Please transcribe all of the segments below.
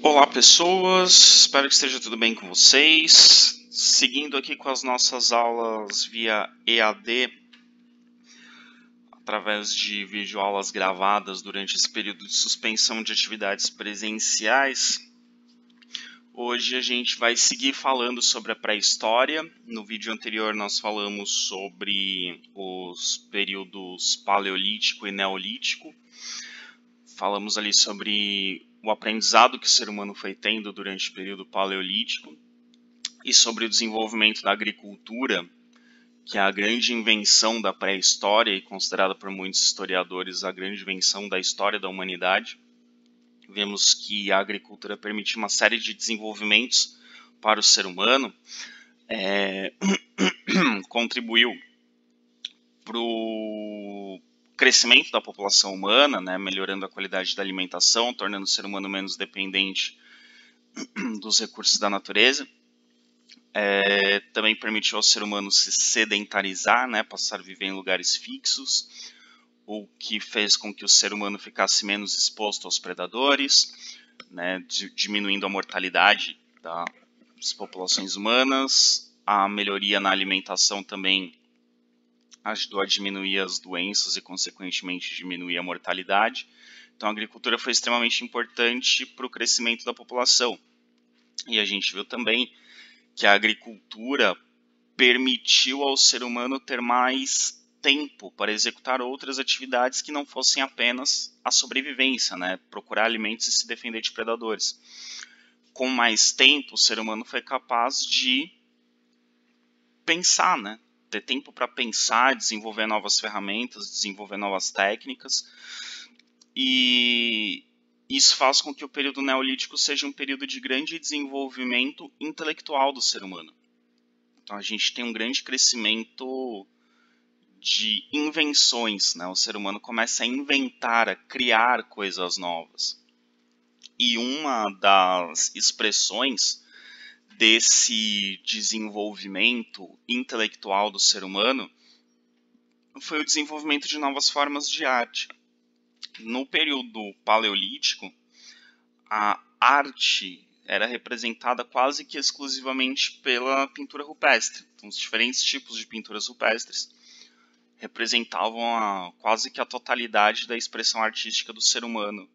Olá pessoas, espero que esteja tudo bem com vocês. Seguindo aqui com as nossas aulas via EAD, através de videoaulas gravadas durante esse período de suspensão de atividades presenciais. Hoje a gente vai seguir falando sobre a pré-história. No vídeo anterior nós falamos sobre os períodos paleolítico e neolítico. Falamos ali sobre o aprendizado que o ser humano foi tendo durante o período paleolítico e sobre o desenvolvimento da agricultura, que é a grande invenção da pré-história e considerada por muitos historiadores a grande invenção da história da humanidade. Vemos que a agricultura permitiu uma série de desenvolvimentos para o ser humano, contribuiu para o crescimento da população humana, né, melhorando a qualidade da alimentação, tornando o ser humano menos dependente dos recursos da natureza. Também permitiu ao ser humano se sedentarizar, né, passar a viver em lugares fixos, o que fez com que o ser humano ficasse menos exposto aos predadores, né, diminuindo a mortalidade das populações humanas. A melhoria na alimentação também ajudou a diminuir as doenças e, consequentemente, diminuir a mortalidade. Então, a agricultura foi extremamente importante para o crescimento da população. E a gente viu também que a agricultura permitiu ao ser humano ter mais tempo para executar outras atividades que não fossem apenas a sobrevivência, né? Procurar alimentos e se defender de predadores. Com mais tempo, o ser humano foi capaz de pensar, né? Ter tempo para pensar, desenvolver novas ferramentas, desenvolver novas técnicas. E isso faz com que o período neolítico seja um período de grande desenvolvimento intelectual do ser humano. Então a gente tem um grande crescimento de invenções, né? O ser humano começa a inventar, a criar coisas novas. E uma das expressões desse desenvolvimento intelectual do ser humano foi o desenvolvimento de novas formas de arte. No período paleolítico, a arte era representada quase que exclusivamente pela pintura rupestre. Então, os diferentes tipos de pinturas rupestres representavam quase que a totalidade da expressão artística do ser humano.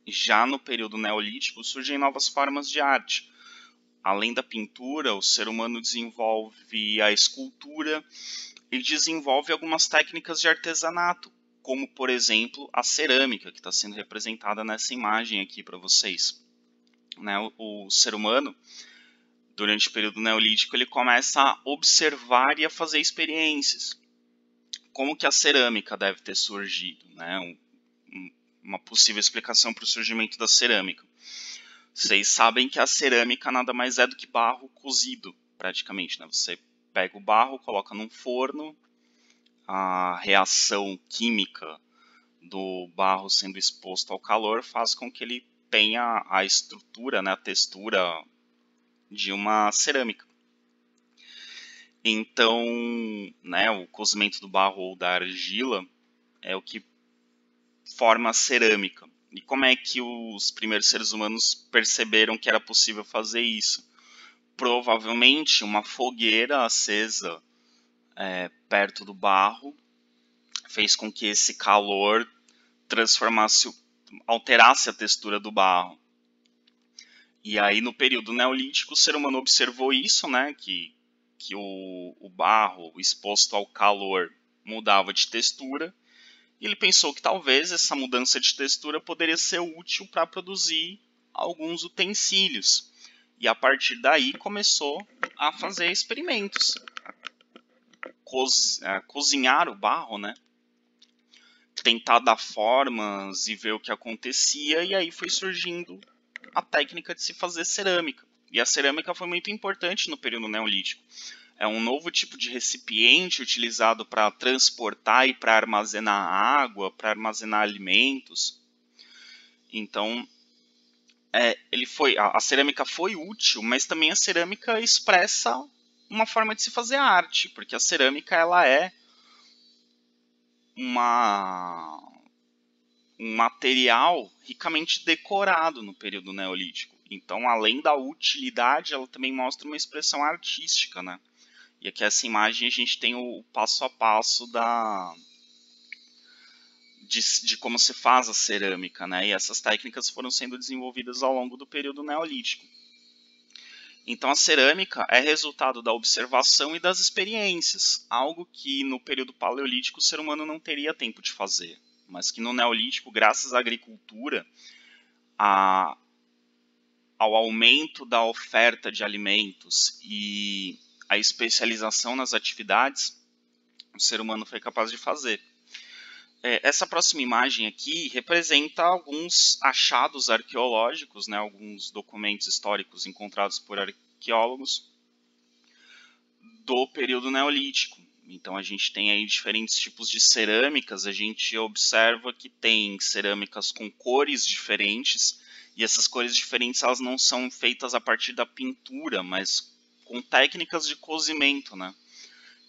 Já no período neolítico, surgem novas formas de arte. Além da pintura, o ser humano desenvolve a escultura e desenvolve algumas técnicas de artesanato, como, por exemplo, a cerâmica, que está sendo representada nessa imagem aqui para vocês. Né? O ser humano, durante o período neolítico, ele começa a observar e a fazer experiências. Como que a cerâmica deve ter surgido? Né? Uma possível explicação para o surgimento da cerâmica. Vocês sabem que a cerâmica nada mais é do que barro cozido, praticamente. Né? Você pega o barro, coloca num forno, a reação química do barro sendo exposto ao calor faz com que ele tenha a estrutura, né, a textura de uma cerâmica. Então, né, o cozimento do barro ou da argila é o que forma a cerâmica. E como é que os primeiros seres humanos perceberam que era possível fazer isso? Provavelmente uma fogueira acesa perto do barro fez com que esse calor alterasse a textura do barro. E aí, no período neolítico, o ser humano observou isso, né, que o barro exposto ao calor mudava de textura, e ele pensou que talvez essa mudança de textura poderia ser útil para produzir alguns utensílios. E a partir daí começou a fazer experimentos, cozinhar o barro, né, tentar dar formas e ver o que acontecia, e aí foi surgindo a técnica de se fazer cerâmica. E a cerâmica foi muito importante no período neolítico. É um novo tipo de recipiente utilizado para transportar e para armazenar água, para armazenar alimentos. Então, a cerâmica foi útil, mas também a cerâmica expressa uma forma de se fazer arte, porque a cerâmica ela é um material ricamente decorado no período neolítico. Então, além da utilidade, ela também mostra uma expressão artística, né? E aqui essa imagem a gente tem o passo a passo de como se faz a cerâmica, né? E essas técnicas foram sendo desenvolvidas ao longo do período neolítico. Então a cerâmica é resultado da observação e das experiências, algo que no período paleolítico o ser humano não teria tempo de fazer, mas que no neolítico, graças à agricultura, ao aumento da oferta de alimentos e a especialização nas atividades, o ser humano foi capaz de fazer. Essa próxima imagem aqui representa alguns achados arqueológicos, né, alguns documentos históricos encontrados por arqueólogos do período neolítico. Então a gente tem aí diferentes tipos de cerâmicas, a gente observa que tem cerâmicas com cores diferentes, e essas cores diferentes elas não são feitas a partir da pintura, mas com técnicas de cozimento, né?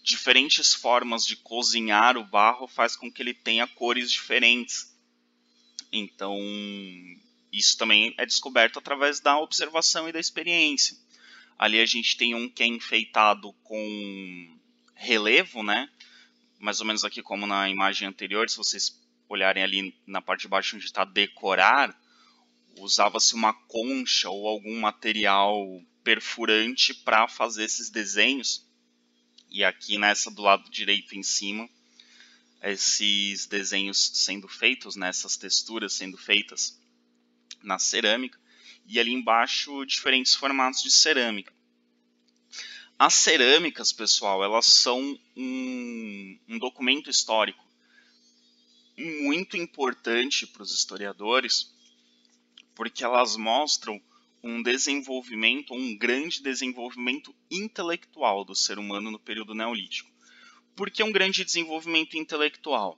Diferentes formas de cozinhar o barro faz com que ele tenha cores diferentes. Então, isso também é descoberto através da observação e da experiência. Ali a gente tem um que é enfeitado com relevo, né? Mais ou menos aqui como na imagem anterior, se vocês olharem ali na parte de baixo onde está decorar, usava-se uma concha ou algum material perfurante para fazer esses desenhos. E aqui nessa do lado direito em cima, esses desenhos sendo feitos, né, essas texturas sendo feitas na cerâmica. E ali embaixo, diferentes formatos de cerâmica. As cerâmicas, pessoal, elas são um documento histórico muito importante para os historiadores, porque elas mostram um desenvolvimento, um grande desenvolvimento intelectual do ser humano no período neolítico. Por que um grande desenvolvimento intelectual?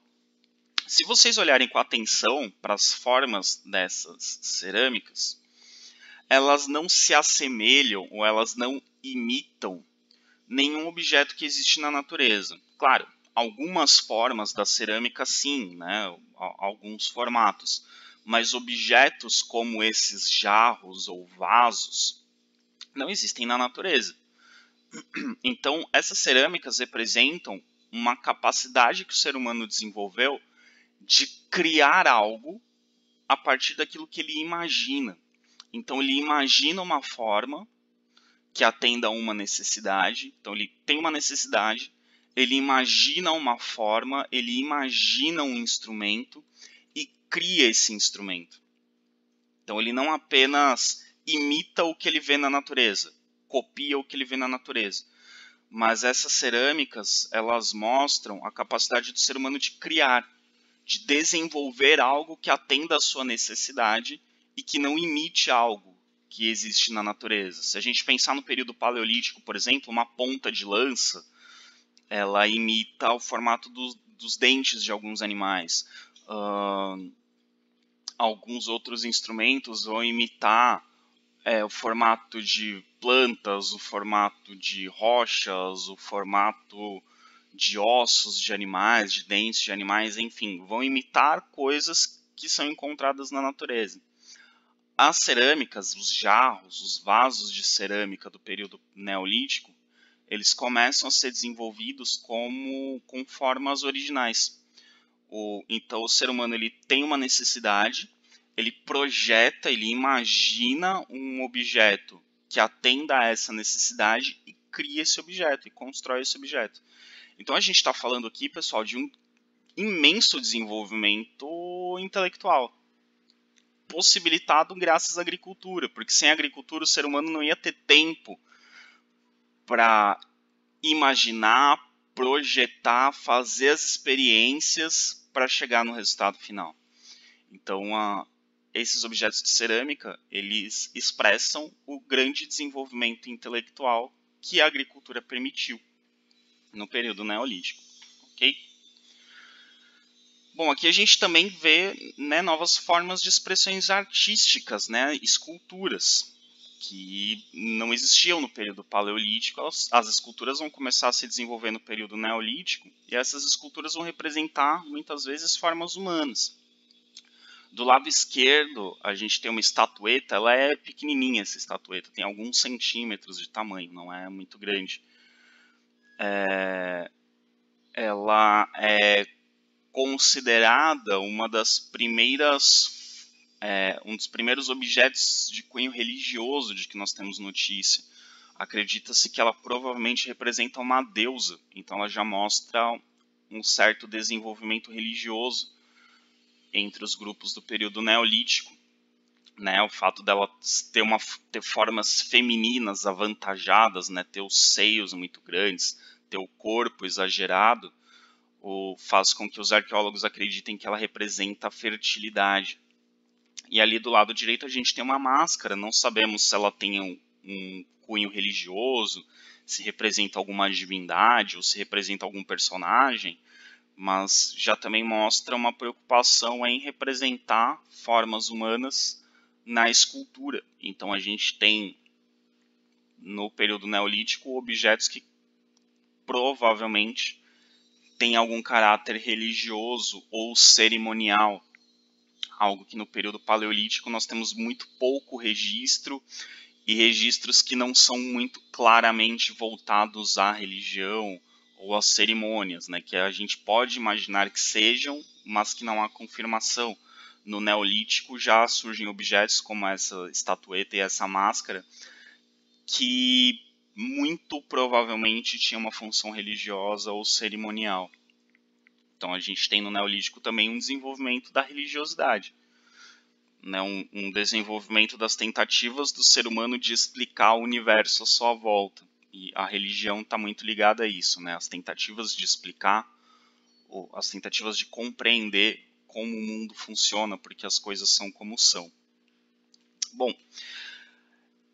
Se vocês olharem com atenção para as formas dessas cerâmicas, elas não se assemelham ou elas não imitam nenhum objeto que existe na natureza. Claro, algumas formas da cerâmica sim, né? Alguns formatos, mas objetos como esses jarros ou vasos não existem na natureza. Então, essas cerâmicas representam uma capacidade que o ser humano desenvolveu de criar algo a partir daquilo que ele imagina. Então, ele imagina uma forma que atenda a uma necessidade. Então, ele tem uma necessidade, ele imagina uma forma, ele imagina um instrumento e cria esse instrumento. Então, ele não apenas imita o que ele vê na natureza, copia o que ele vê na natureza, mas essas cerâmicas, elas mostram a capacidade do ser humano de criar, de desenvolver algo que atenda à sua necessidade e que não imite algo que existe na natureza. Se a gente pensar no período paleolítico, por exemplo, uma ponta de lança, ela imita o formato dos dentes de alguns animais. Alguns outros instrumentos vão imitar o formato de plantas, o formato de rochas, o formato de ossos de animais, de dentes de animais, enfim, vão imitar coisas que são encontradas na natureza. As cerâmicas, os jarros, os vasos de cerâmica do período neolítico, eles começam a ser desenvolvidos com formas originais. Então o ser humano ele tem uma necessidade, ele projeta, ele imagina um objeto que atenda a essa necessidade e cria esse objeto, e constrói esse objeto. Então a gente está falando aqui, pessoal, de um imenso desenvolvimento intelectual, possibilitado graças à agricultura, porque sem a agricultura o ser humano não ia ter tempo para imaginar, projetar, fazer as experiências para chegar no resultado final. Então, esses objetos de cerâmica, eles expressam o grande desenvolvimento intelectual que a agricultura permitiu no período neolítico. Ok? Bom, aqui a gente também vê, né, novas formas de expressões artísticas, né, esculturas, que não existiam no período paleolítico. As esculturas vão começar a se desenvolver no período neolítico, e essas esculturas vão representar, muitas vezes, formas humanas. Do lado esquerdo, a gente tem uma estatueta, ela é pequenininha essa estatueta, tem alguns centímetros de tamanho, não é muito grande. Ela é considerada uma das primeiras, um dos primeiros objetos de cunho religioso de que nós temos notícia. Acredita-se que ela provavelmente representa uma deusa, então ela já mostra um certo desenvolvimento religioso entre os grupos do período neolítico, né? O fato dela ter formas femininas avantajadas, né? Ter os seios muito grandes, ter o corpo exagerado, faz com que os arqueólogos acreditem que ela representa a fertilidade. E ali do lado direito a gente tem uma máscara, não sabemos se ela tem um cunho religioso, se representa alguma divindade ou se representa algum personagem, mas já também mostra uma preocupação em representar formas humanas na escultura. Então a gente tem no período neolítico objetos que provavelmente têm algum caráter religioso ou cerimonial, algo que no período paleolítico nós temos muito pouco registro e registros que não são muito claramente voltados à religião ou às cerimônias, né, que a gente pode imaginar que sejam, mas que não há confirmação. No Neolítico já surgem objetos como essa estatueta e essa máscara que muito provavelmente tinham uma função religiosa ou cerimonial. Então a gente tem no Neolítico também um desenvolvimento da religiosidade, né, um desenvolvimento das tentativas do ser humano de explicar o universo à sua volta. E a religião está muito ligada a isso, né? As tentativas de explicar, ou as tentativas de compreender como o mundo funciona, porque as coisas são como são. Bom,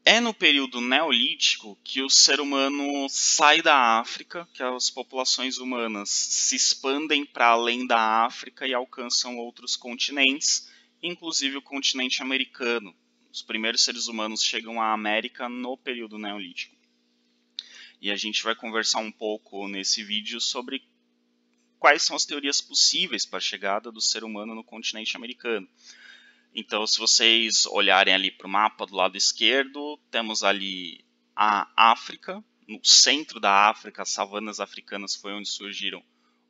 é no período neolítico que o ser humano sai da África, que as populações humanas se expandem para além da África e alcançam outros continentes, inclusive o continente americano. Os primeiros seres humanos chegam à América no período neolítico. E a gente vai conversar um pouco nesse vídeo sobre quais são as teorias possíveis para a chegada do ser humano no continente americano. Então, se vocês olharem ali para o mapa do lado esquerdo, temos ali a África. No centro da África, as savanas africanas foi onde surgiram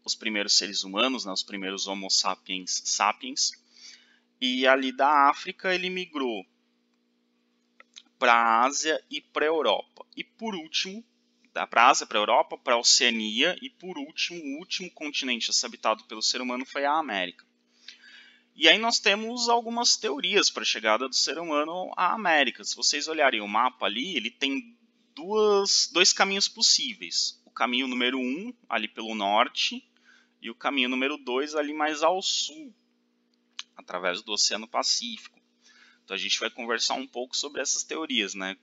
os primeiros seres humanos, né, os primeiros Homo sapiens sapiens. E ali da África ele migrou para a Ásia e para a Europa. E por último, para a Ásia, para a Europa, para a Oceania e por último, o último continente a ser habitado pelo ser humano foi a América. E aí nós temos algumas teorias para a chegada do ser humano à América. Se vocês olharem o mapa ali, ele tem dois caminhos possíveis. O caminho número 1, ali pelo norte, e o caminho número 2, ali mais ao sul, através do Oceano Pacífico. Então a gente vai conversar um pouco sobre essas teorias, né?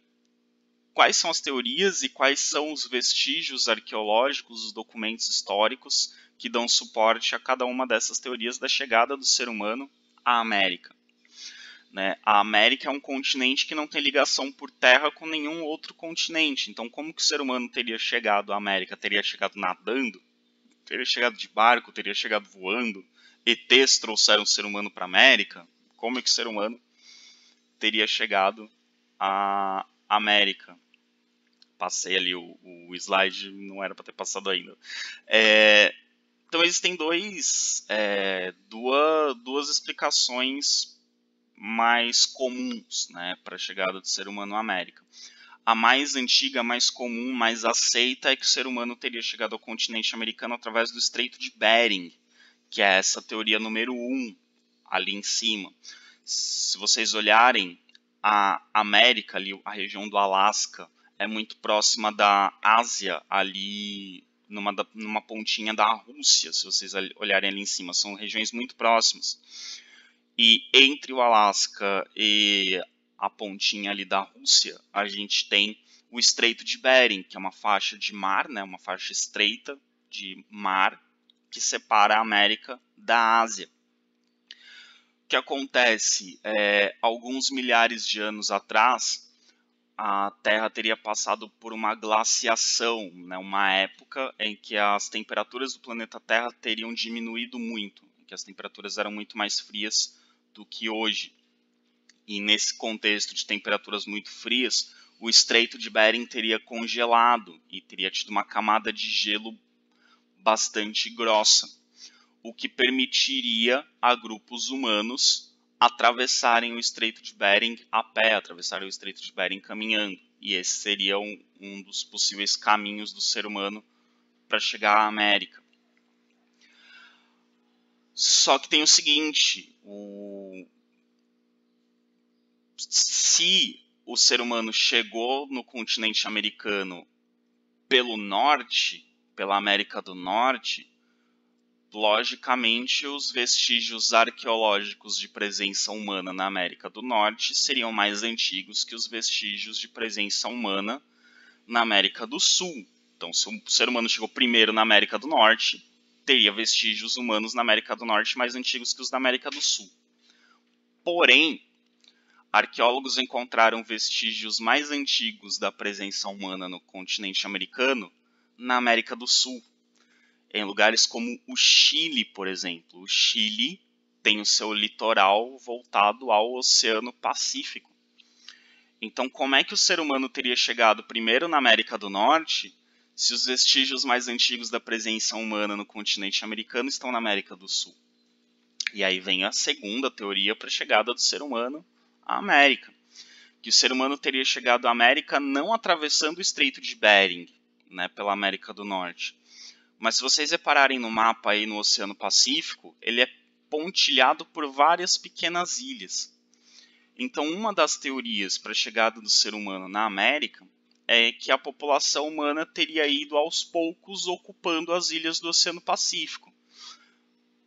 Quais são as teorias e quais são os vestígios arqueológicos, os documentos históricos que dão suporte a cada uma dessas teorias da chegada do ser humano à América. Né? A América é um continente que não tem ligação por terra com nenhum outro continente. Então, como que o ser humano teria chegado à América? Teria chegado nadando? Teria chegado de barco? Teria chegado voando? ETs trouxeram o ser humano para a América? Como é que o ser humano teria chegado à América? Passei ali o slide, não era para ter passado ainda. Então existem duas explicações mais comuns, né, para a chegada do ser humano à América. A mais antiga, mais comum, mais aceita é que o ser humano teria chegado ao continente americano através do Estreito de Bering, que é essa teoria número 1, ali em cima. Se vocês olharem, a América, ali, a região do Alasca, é muito próxima da Ásia, ali numa pontinha da Rússia, se vocês olharem ali em cima, são regiões muito próximas. E entre o Alasca e a pontinha ali da Rússia, a gente tem o Estreito de Bering, que é uma faixa de mar, né, uma faixa estreita de mar, que separa a América da Ásia. O que acontece? Alguns milhares de anos atrás, a Terra teria passado por uma glaciação, né, uma época em que as temperaturas do planeta Terra teriam diminuído muito, que as temperaturas eram muito mais frias do que hoje. E nesse contexto de temperaturas muito frias, o Estreito de Bering teria congelado e teria tido uma camada de gelo bastante grossa, o que permitiria a grupos humanos atravessarem o Estreito de Bering a pé, atravessarem o Estreito de Bering caminhando. E esse seria um dos possíveis caminhos do ser humano para chegar à América. Só que tem o seguinte, se o ser humano chegou no continente americano pelo norte, pela América do Norte, logicamente os vestígios arqueológicos de presença humana na América do Norte seriam mais antigos que os vestígios de presença humana na América do Sul. Então, se o ser humano chegou primeiro na América do Norte, teria vestígios humanos na América do Norte mais antigos que os da América do Sul. Porém, arqueólogos encontraram vestígios mais antigos da presença humana no continente americano na América do Sul, em lugares como o Chile, por exemplo. O Chile tem o seu litoral voltado ao Oceano Pacífico. Então, como é que o ser humano teria chegado primeiro na América do Norte se os vestígios mais antigos da presença humana no continente americano estão na América do Sul? E aí vem a segunda teoria para a chegada do ser humano à América. Que o ser humano teria chegado à América não atravessando o Estreito de Bering, né, pela América do Norte. Mas se vocês repararem no mapa aí no Oceano Pacífico, ele é pontilhado por várias pequenas ilhas. Então, uma das teorias para a chegada do ser humano na América é que a população humana teria ido aos poucos ocupando as ilhas do Oceano Pacífico.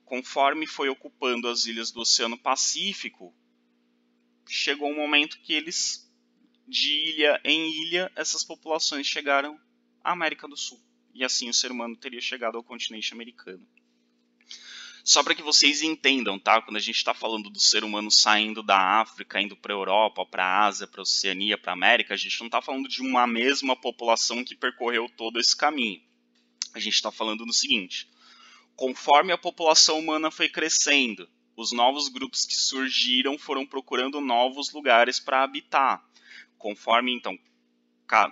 Conforme foi ocupando as ilhas do Oceano Pacífico, chegou um momento que eles, de ilha em ilha, essas populações chegaram à América do Sul. E assim o ser humano teria chegado ao continente americano. Só para que vocês entendam, tá? Quando a gente está falando do ser humano saindo da África, indo para a Europa, para a Ásia, para a Oceania, para a América, a gente não está falando de uma mesma população que percorreu todo esse caminho. A gente está falando do seguinte: conforme a população humana foi crescendo, os novos grupos que surgiram foram procurando novos lugares para habitar. Conforme, então,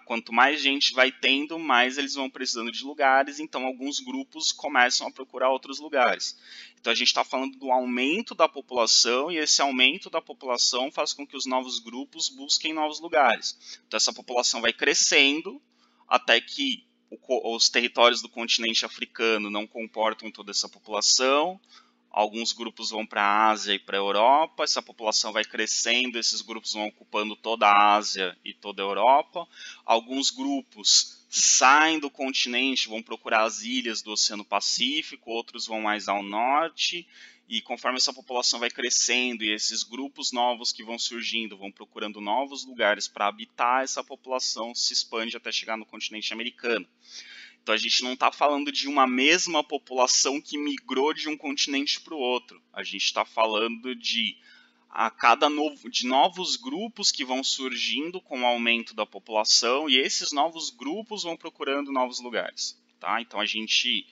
quanto mais gente vai tendo, mais eles vão precisando de lugares, então alguns grupos começam a procurar outros lugares. Então a gente está falando do aumento da população, e esse aumento da população faz com que os novos grupos busquem novos lugares. Então essa população vai crescendo até que os territórios do continente africano não comportam toda essa população. Alguns grupos vão para a Ásia e para a Europa, essa população vai crescendo, esses grupos vão ocupando toda a Ásia e toda a Europa. Alguns grupos saem do continente, vão procurar as ilhas do Oceano Pacífico, outros vão mais ao norte, e conforme essa população vai crescendo e esses grupos novos que vão surgindo vão procurando novos lugares para habitar, essa população se expande até chegar no continente americano. Então a gente não está falando de uma mesma população que migrou de um continente para o outro. A gente está falando de novos grupos que vão surgindo com o aumento da população, e esses novos grupos vão procurando novos lugares. Tá? Então a gente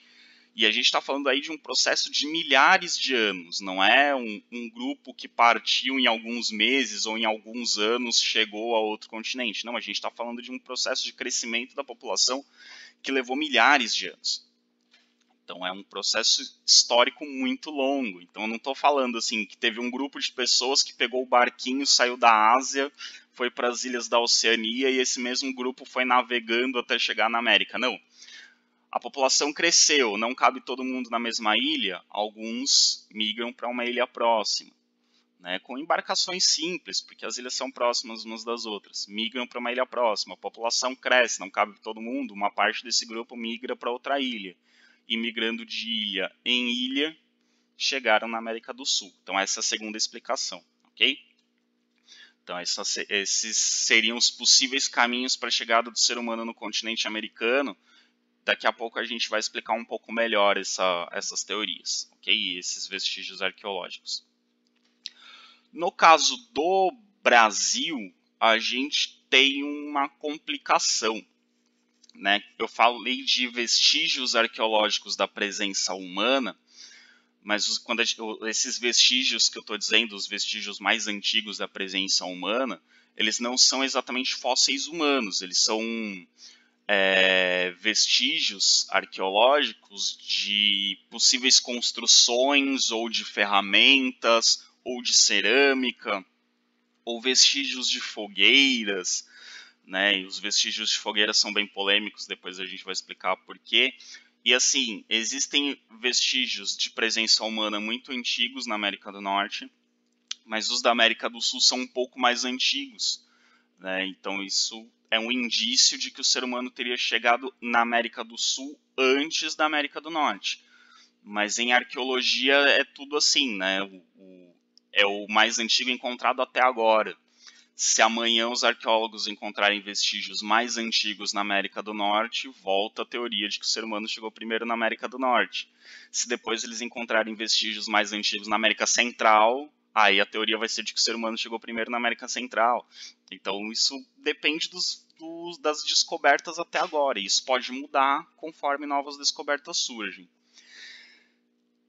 está falando aí de um processo de milhares de anos. Não é um grupo que partiu em alguns meses ou em alguns anos chegou a outro continente. Não, a gente está falando de um processo de crescimento da população que levou milhares de anos. Então é um processo histórico muito longo. Então eu não estou falando assim que teve um grupo de pessoas que pegou o barquinho, saiu da Ásia, foi para as ilhas da Oceania e esse mesmo grupo foi navegando até chegar na América. Não. A população cresceu, não cabe todo mundo na mesma ilha, alguns migram para uma ilha próxima. Né, com embarcações simples, porque as ilhas são próximas umas das outras, migram para uma ilha próxima, a população cresce, não cabe todo mundo, uma parte desse grupo migra para outra ilha, e migrando de ilha em ilha, chegaram na América do Sul. Então essa é a segunda explicação, ok? Então esses seriam os possíveis caminhos para a chegada do ser humano no continente americano. Daqui a pouco a gente vai explicar um pouco melhor essas teorias, ok? Esses vestígios arqueológicos. No caso do Brasil, a gente tem uma complicação. Né? Eu falei de vestígios arqueológicos da presença humana, Mas esses vestígios que eu estou dizendo, os vestígios mais antigos da presença humana, eles não são exatamente fósseis humanos, eles são vestígios arqueológicos de possíveis construções ou de ferramentas ou de cerâmica ou vestígios de fogueiras, né? E os vestígios de fogueiras são bem polêmicos, depois a gente vai explicar por quê. E assim, existem vestígios de presença humana muito antigos na América do Norte, mas os da América do Sul são um pouco mais antigos, né? Então isso é um indício de que o ser humano teria chegado na América do Sul antes da América do Norte. Mas em arqueologia é tudo assim, né? É o mais antigo encontrado até agora. Se amanhã os arqueólogos encontrarem vestígios mais antigos na América do Norte, volta a teoria de que o ser humano chegou primeiro na América do Norte. Se depois eles encontrarem vestígios mais antigos na América Central, aí a teoria vai ser de que o ser humano chegou primeiro na América Central. Então isso depende das descobertas até agora, e isso pode mudar conforme novas descobertas surgem.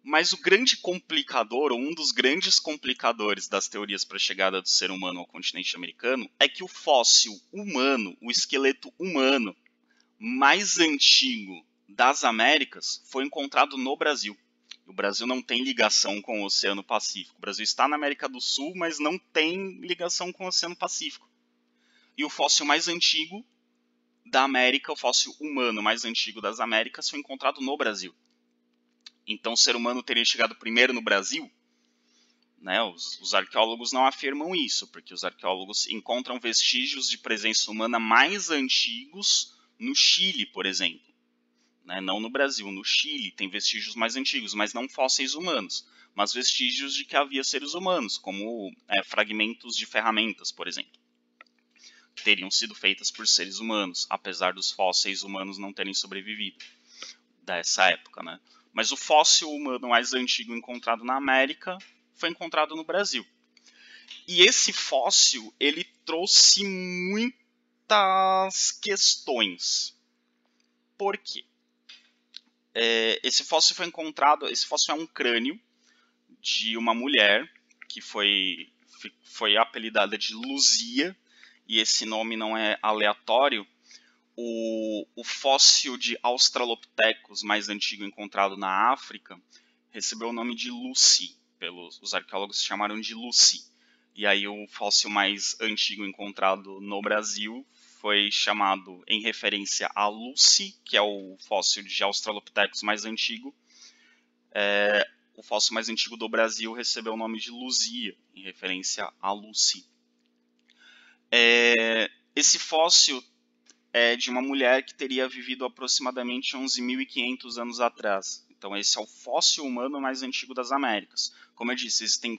Mas o grande complicador, ou um dos grandes complicadores das teorias para a chegada do ser humano ao continente americano, é que o fóssil humano, o esqueleto humano mais antigo das Américas, foi encontrado no Brasil. O Brasil não tem ligação com o Oceano Pacífico. O Brasil está na América do Sul, mas não tem ligação com o Oceano Pacífico. E o fóssil mais antigo da América, o fóssil humano mais antigo das Américas, foi encontrado no Brasil. Então o ser humano teria chegado primeiro no Brasil? Né? Os arqueólogos não afirmam isso, porque os arqueólogos encontram vestígios de presença humana mais antigos no Chile, por exemplo. Né? Não no Brasil, no Chile tem vestígios mais antigos, mas não fósseis humanos, mas vestígios de que havia seres humanos, como fragmentos de ferramentas, por exemplo, que teriam sido feitas por seres humanos, apesar dos fósseis humanos não terem sobrevivido dessa época, né? Mas o fóssil humano mais antigo encontrado na América foi encontrado no Brasil. E esse fóssil, ele trouxe muitas questões. Por quê? Esse fóssil é um crânio de uma mulher que foi apelidada de Luzia, e esse nome não é aleatório. O fóssil de Australopithecus mais antigo encontrado na África recebeu o nome de Lucy, os arqueólogos chamaram de Lucy. E aí o fóssil mais antigo encontrado no Brasil foi chamado em referência a Lucy, que é o fóssil de Australopithecus mais antigo. O fóssil mais antigo do Brasil recebeu o nome de Luzia, em referência a Lucy. Esse fóssil é de uma mulher que teria vivido aproximadamente 11.500 anos atrás. Então esse é o fóssil humano mais antigo das Américas. Como eu disse, existem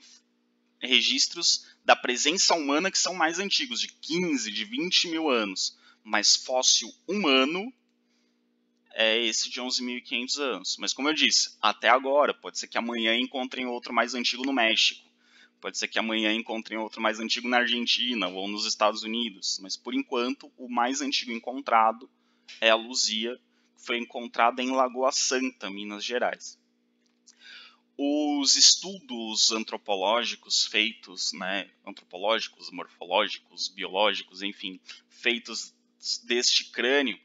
registros da presença humana que são mais antigos, de 15, de 20 mil anos. Mas fóssil humano é esse de 11.500 anos. Mas como eu disse, até agora, pode ser que amanhã encontrem outro mais antigo no México. Pode ser que amanhã encontrem outro mais antigo na Argentina ou nos Estados Unidos. Mas, por enquanto, o mais antigo encontrado é a Luzia, que foi encontrada em Lagoa Santa, Minas Gerais. Os estudos antropológicos feitos, né, antropológicos, morfológicos, biológicos, enfim, feitos deste crânio,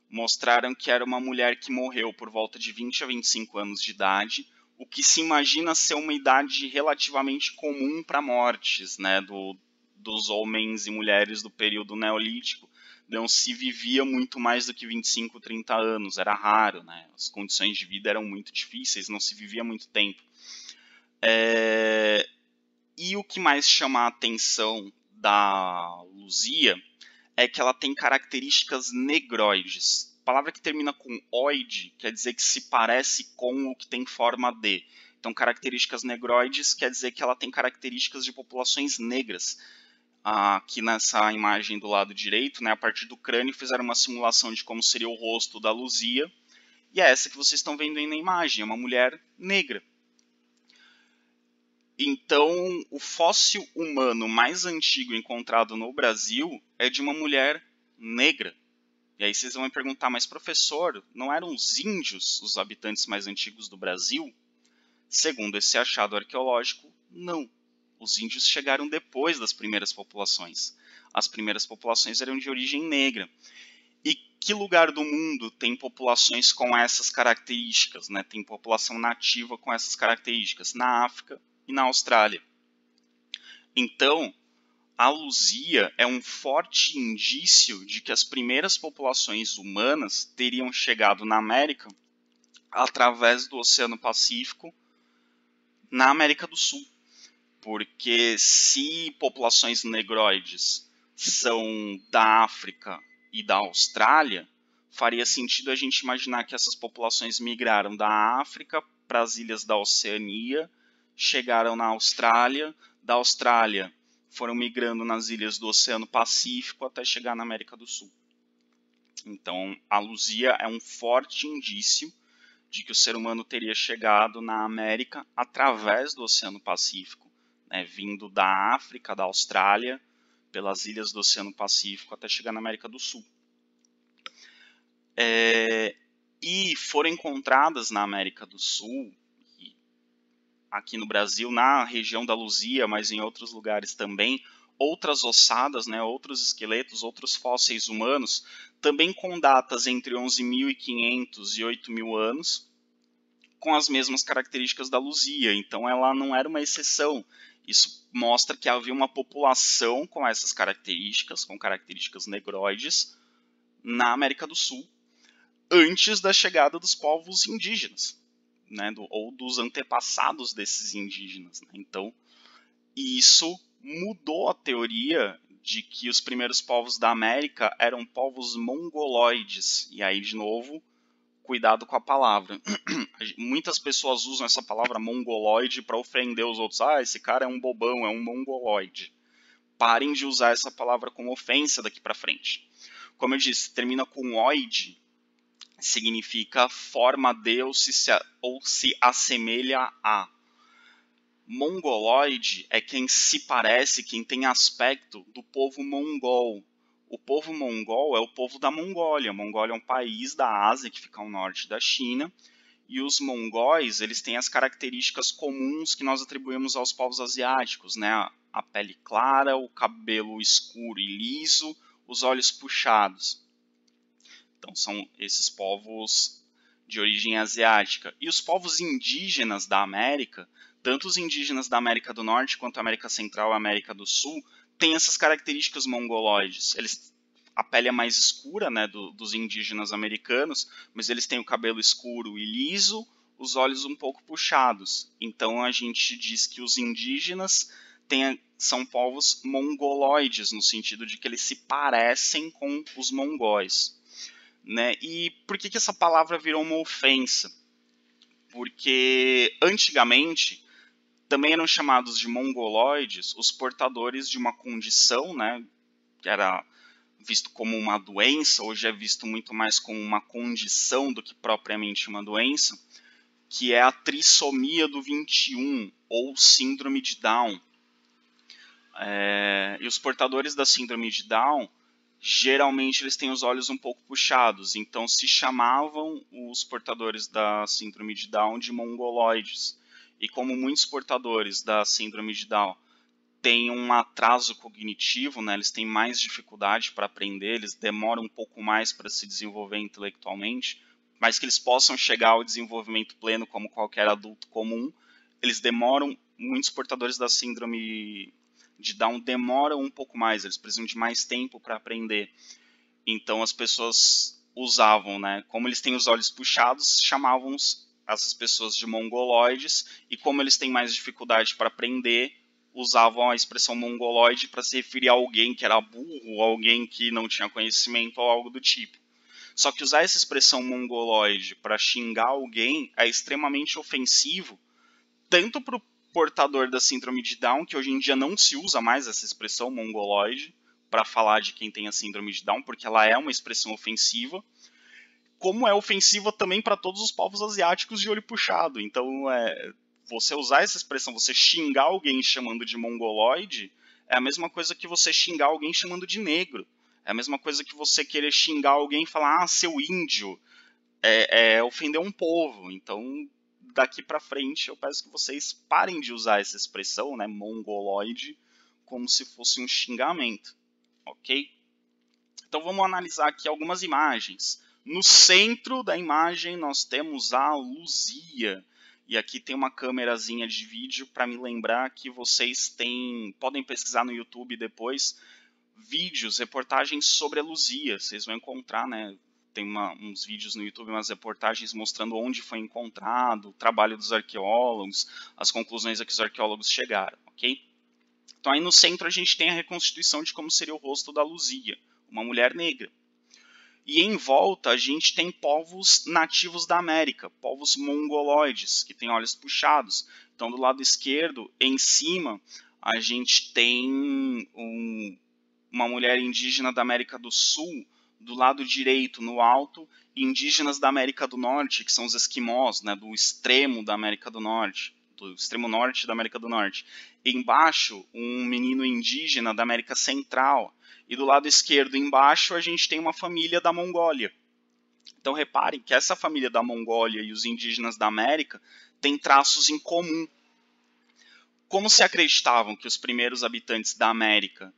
mostraram que era uma mulher que morreu por volta de 20 a 25 anos de idade, o que se imagina ser uma idade relativamente comum para mortes, né, dos homens e mulheres do período neolítico. Não se vivia muito mais do que 25, 30 anos, era raro, né? As condições de vida eram muito difíceis, não se vivia muito tempo. E o que mais chama a atenção da Luzia é que ela tem características negroides. A palavra que termina com oide quer dizer que se parece com o que tem forma de. Então, características negroides quer dizer que ela tem características de populações negras. Aqui nessa imagem do lado direito, né, a partir do crânio, fizeram uma simulação de como seria o rosto da Luzia. E é essa que vocês estão vendo aí na imagem, é uma mulher negra. Então, o fóssil humano mais antigo encontrado no Brasil é de uma mulher negra. E aí vocês vão me perguntar, mas professor, não eram os índios os habitantes mais antigos do Brasil? Segundo esse achado arqueológico, não. Os índios chegaram depois das primeiras populações. As primeiras populações eram de origem negra. E que lugar do mundo tem populações com essas características, né? Tem população nativa com essas características? Na África e na Austrália. Então, a Luzia é um forte indício de que as primeiras populações humanas teriam chegado na América através do Oceano Pacífico na América do Sul. Porque se populações negroides são da África e da Austrália, faria sentido a gente imaginar que essas populações migraram da África para as ilhas da Oceania, chegaram na Austrália, da Austrália foram migrando nas ilhas do Oceano Pacífico até chegar na América do Sul. Então, a Luzia é um forte indício de que o ser humano teria chegado na América através do Oceano Pacífico, né, vindo da África, da Austrália, pelas ilhas do Oceano Pacífico até chegar na América do Sul. E foram encontradas na América do Sul, aqui no Brasil, na região da Luzia, mas em outros lugares também, outras ossadas, né, outros esqueletos, outros fósseis humanos, também com datas entre 11.500 e 8.000 anos, com as mesmas características da Luzia. Então ela não era uma exceção. Isso mostra que havia uma população com essas características, com características negroides, na América do Sul, antes da chegada dos povos indígenas, né, ou dos antepassados desses indígenas. Né? Então, isso mudou a teoria de que os primeiros povos da América eram povos mongoloides. E aí, de novo, cuidado com a palavra. Muitas pessoas usam essa palavra mongoloide para ofender os outros. Ah, esse cara é um bobão, é um mongoloide. Parem de usar essa palavra como ofensa daqui para frente. Como eu disse, termina com oide, significa forma de ou se assemelha a. Mongoloide é quem se parece, quem tem aspecto do povo mongol. O povo mongol é o povo da Mongólia. A Mongólia é um país da Ásia que fica ao norte da China. E os mongóis, eles têm as características comuns que nós atribuímos aos povos asiáticos, né? A pele clara, o cabelo escuro e liso, os olhos puxados. Então são esses povos de origem asiática. E os povos indígenas da América, tanto os indígenas da América do Norte quanto a América Central e a América do Sul, têm essas características mongoloides. A pele é mais escura, né, dos indígenas americanos, mas eles têm o cabelo escuro e liso, os olhos um pouco puxados. Então a gente diz que os indígenas são povos mongoloides, no sentido de que eles se parecem com os mongóis. Né? E por que essa palavra virou uma ofensa? Porque antigamente também eram chamados de mongoloides os portadores de uma condição, né, que era visto como uma doença, hoje é visto muito mais como uma condição do que propriamente uma doença, que é a trissomia do 21, ou síndrome de Down. E os portadores da síndrome de Down, geralmente eles têm os olhos um pouco puxados, então se chamavam os portadores da síndrome de Down de mongoloides. E como muitos portadores da síndrome de Down têm um atraso cognitivo, né, eles têm mais dificuldade para aprender, eles demoram um pouco mais para se desenvolver intelectualmente, mas que eles possam chegar ao desenvolvimento pleno como qualquer adulto comum, eles demoram, muitos portadores da síndrome de Down demoram um pouco mais, eles precisam de mais tempo para aprender. Então as pessoas usavam, né, como eles têm os olhos puxados, chamavam essas pessoas de mongoloides, e como eles têm mais dificuldade para aprender, usavam a expressão mongoloide para se referir a alguém que era burro, alguém que não tinha conhecimento ou algo do tipo. Só que usar essa expressão mongoloide para xingar alguém é extremamente ofensivo, tanto para o portador da síndrome de Down, que hoje em dia não se usa mais essa expressão mongoloide para falar de quem tem a síndrome de Down, porque ela é uma expressão ofensiva, como é ofensiva também para todos os povos asiáticos de olho puxado. Então, você usar essa expressão, você xingar alguém chamando de mongoloide, é a mesma coisa que você xingar alguém chamando de negro. É a mesma coisa que você querer xingar alguém e falar, seu índio. É ofender um povo. Então, daqui para frente eu peço que vocês parem de usar essa expressão, né, mongoloide, como se fosse um xingamento, ok? Então vamos analisar aqui algumas imagens. No centro da imagem nós temos a Luzia. E aqui tem uma câmerazinha de vídeo para me lembrar que vocês podem pesquisar no YouTube depois vídeos, reportagens sobre a Luzia. Vocês vão encontrar, né? Tem uns vídeos no YouTube, umas reportagens mostrando onde foi encontrado, o trabalho dos arqueólogos, as conclusões a que os arqueólogos chegaram, ok? Então aí no centro a gente tem a reconstituição de como seria o rosto da Luzia, uma mulher negra. E em volta a gente tem povos nativos da América, povos mongoloides, que têm olhos puxados. Então do lado esquerdo, em cima, a gente tem uma mulher indígena da América do Sul, do lado direito, no alto, indígenas da América do Norte, que são os esquimós, né, do extremo da América do Norte, do extremo norte da América do Norte. Embaixo, um menino indígena da América Central. E do lado esquerdo, embaixo, a gente tem uma família da Mongólia. Então reparem que essa família da Mongólia e os indígenas da América têm traços em comum. Como se acreditavam que os primeiros habitantes da América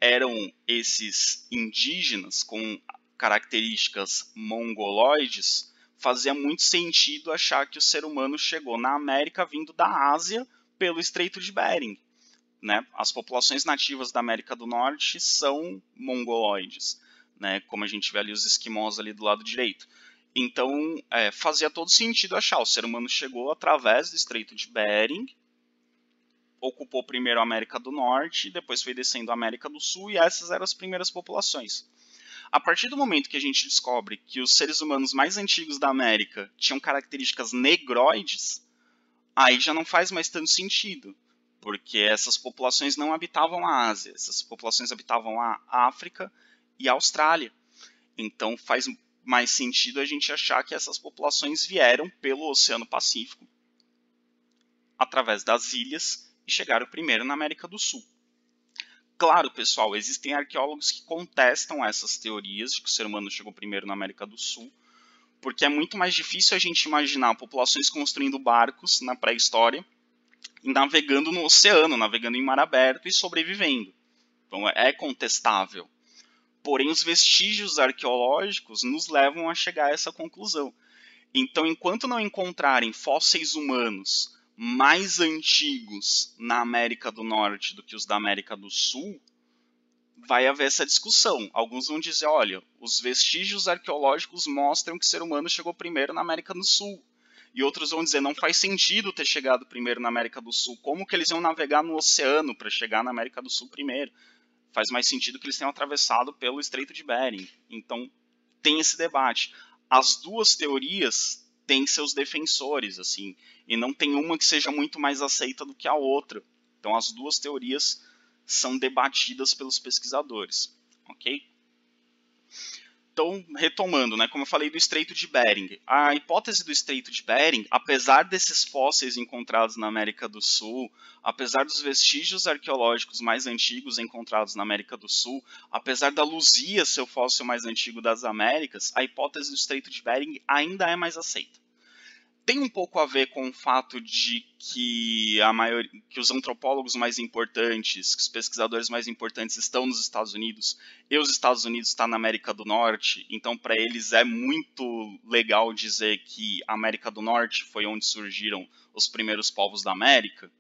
eram esses indígenas com características mongoloides, fazia muito sentido achar que o ser humano chegou na América vindo da Ásia pelo Estreito de Bering. Né? As populações nativas da América do Norte são mongoloides, né? Como a gente vê ali os esquimós ali do lado direito. Então fazia todo sentido achar, o ser humano chegou através do Estreito de Bering, ocupou primeiro a América do Norte, depois foi descendo a América do Sul, e essas eram as primeiras populações. A partir do momento que a gente descobre que os seres humanos mais antigos da América tinham características negroides, aí já não faz mais tanto sentido, porque essas populações não habitavam a Ásia, essas populações habitavam a África e a Austrália. Então faz mais sentido a gente achar que essas populações vieram pelo Oceano Pacífico, através das ilhas, e chegaram primeiro na América do Sul. Claro, pessoal, existem arqueólogos que contestam essas teorias de que o ser humano chegou primeiro na América do Sul, porque é muito mais difícil a gente imaginar populações construindo barcos na pré-história e navegando no oceano, navegando em mar aberto e sobrevivendo. Então é contestável. Porém, os vestígios arqueológicos nos levam a chegar a essa conclusão. Então, enquanto não encontrarem fósseis humanos mais antigos na América do Norte do que os da América do Sul, vai haver essa discussão. Alguns vão dizer, olha, os vestígios arqueológicos mostram que o ser humano chegou primeiro na América do Sul. E outros vão dizer, não faz sentido ter chegado primeiro na América do Sul. Como que eles iam navegar no oceano para chegar na América do Sul primeiro? Faz mais sentido que eles tenham atravessado pelo Estreito de Bering. Então, tem esse debate. As duas teorias têm seus defensores, assim, e não tem uma que seja muito mais aceita do que a outra. Então, as duas teorias são debatidas pelos pesquisadores, ok? Então, retomando, né, como eu falei do Estreito de Bering, a hipótese do Estreito de Bering, apesar desses fósseis encontrados na América do Sul, apesar dos vestígios arqueológicos mais antigos encontrados na América do Sul, apesar da Luzia ser o fóssil mais antigo das Américas, a hipótese do Estreito de Bering ainda é mais aceita. Tem um pouco a ver com o fato de que que os antropólogos mais importantes, que os pesquisadores mais importantes estão nos Estados Unidos, e os Estados Unidos estão na América do Norte, então para eles é muito legal dizer que a América do Norte foi onde surgiram os primeiros povos da América.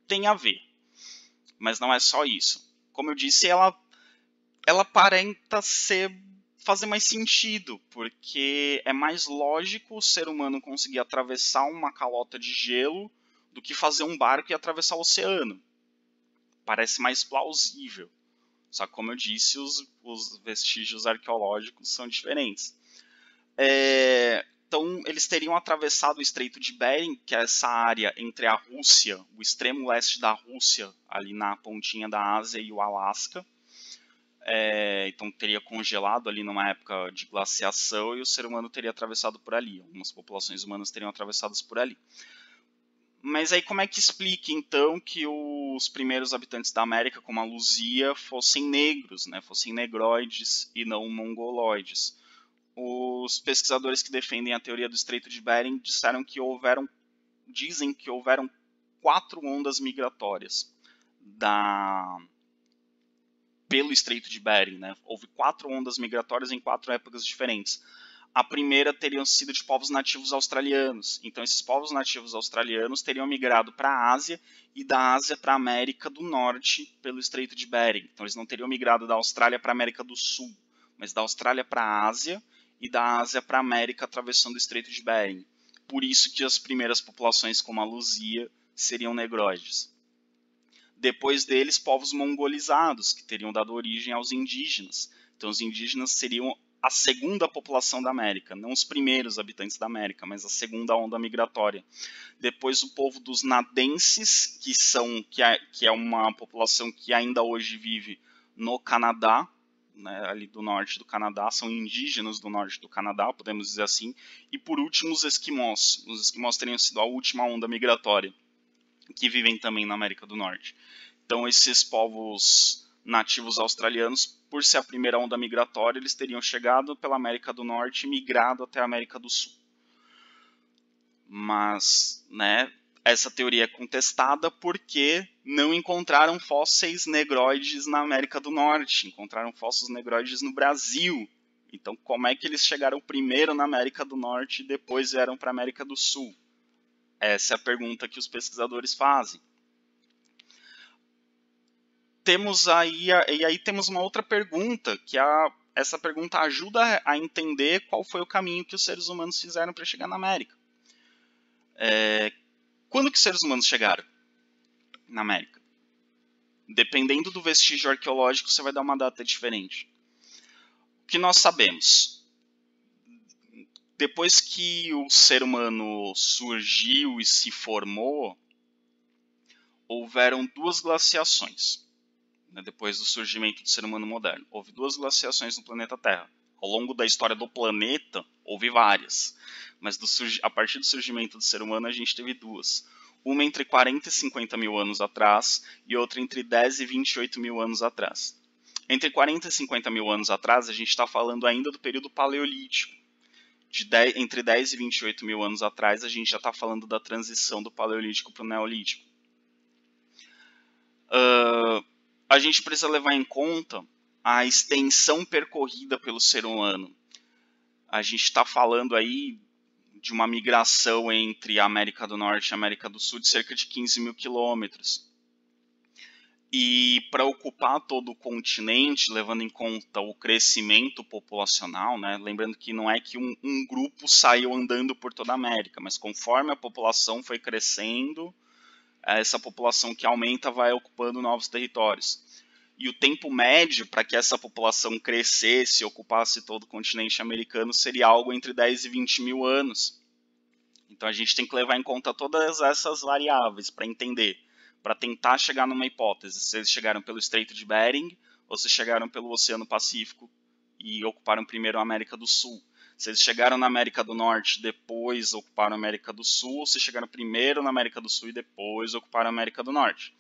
Tem a ver, mas não é só isso. Como eu disse, ela aparenta fazer mais sentido, porque é mais lógico o ser humano conseguir atravessar uma calota de gelo do que fazer um barco e atravessar o oceano. Parece mais plausível. Só que, como eu disse, os vestígios arqueológicos são diferentes. Então, eles teriam atravessado o Estreito de Bering, que é essa área entre a Rússia, o extremo leste da Rússia, ali na pontinha da Ásia, e o Alasca. Então teria congelado ali numa época de glaciação e o ser humano teria atravessado por ali. Algumas populações humanas teriam atravessado por ali. Mas aí como é que explica então que os primeiros habitantes da América, como a Luzia, fossem negros, né? Fossem negroides e não mongoloides? Os pesquisadores que defendem a teoria do Estreito de Bering disseram que houveram dizem que houveram 4 ondas migratórias pelo Estreito de Bering, né? Houve 4 ondas migratórias em 4 épocas diferentes. A primeira teriam sido de povos nativos australianos. Então, esses povos nativos australianos teriam migrado para a Ásia e da Ásia para a América do Norte pelo Estreito de Bering. Então, eles não teriam migrado da Austrália para a América do Sul, mas da Austrália para a Ásia e da Ásia para a América atravessando o Estreito de Bering. Por isso que as primeiras populações, como a Luzia, seriam negroides. Depois deles, povos mongolizados, que teriam dado origem aos indígenas. Então, os indígenas seriam a segunda população da América, não os primeiros habitantes da América, mas a segunda onda migratória. Depois o povo dos nadenses, que é uma população que ainda hoje vive no Canadá, né, ali do norte do Canadá, são indígenas do norte do Canadá, podemos dizer assim. E por último os esquimós. Os esquimós teriam sido a última onda migratória, que vivem também na América do Norte. Então esses povos nativos australianos, por ser a primeira onda migratória, eles teriam chegado pela América do Norte e migrado até a América do Sul. Mas, né, essa teoria é contestada porque não encontraram fósseis negroides na América do Norte, encontraram fósseis negroides no Brasil. Então, como é que eles chegaram primeiro na América do Norte e depois vieram para a América do Sul? Essa é a pergunta que os pesquisadores fazem. Temos uma outra pergunta, que essa pergunta ajuda a entender qual foi o caminho que os seres humanos fizeram para chegar na América. Quando que os seres humanos chegaram na América? Dependendo do vestígio arqueológico, você vai dar uma data diferente. O que nós sabemos? Depois que o ser humano surgiu e se formou, houveram 2 glaciações. Depois do surgimento do ser humano moderno. Houve 2 glaciações no planeta Terra. Ao longo da história do planeta, houve várias. Mas a partir do surgimento do ser humano, a gente teve 2. Uma entre 40 e 50 mil anos atrás e outra entre 10 e 28 mil anos atrás. Entre 40 e 50 mil anos atrás, a gente está falando ainda do período paleolítico. Entre 10 e 28 mil anos atrás, a gente já está falando da transição do paleolítico para o neolítico. A gente precisa levar em conta a extensão percorrida pelo ser humano. A gente está falando aí de uma migração entre a América do Norte e a América do Sul de cerca de 15 mil quilômetros. E para ocupar todo o continente, levando em conta o crescimento populacional, né? Lembrando que não é que um grupo saiu andando por toda a América, mas conforme a população foi crescendo, essa população que aumenta vai ocupando novos territórios. E o tempo médio para que essa população crescesse e ocupasse todo o continente americano seria algo entre 10 e 20 mil anos. Então a gente tem que levar em conta todas essas variáveis para entender, para tentar chegar numa hipótese, se eles chegaram pelo Estreito de Bering ou se chegaram pelo Oceano Pacífico e ocuparam primeiro a América do Sul. Se eles chegaram na América do Norte e depois ocuparam a América do Sul, ou se chegaram primeiro na América do Sul e depois ocuparam a América do Norte.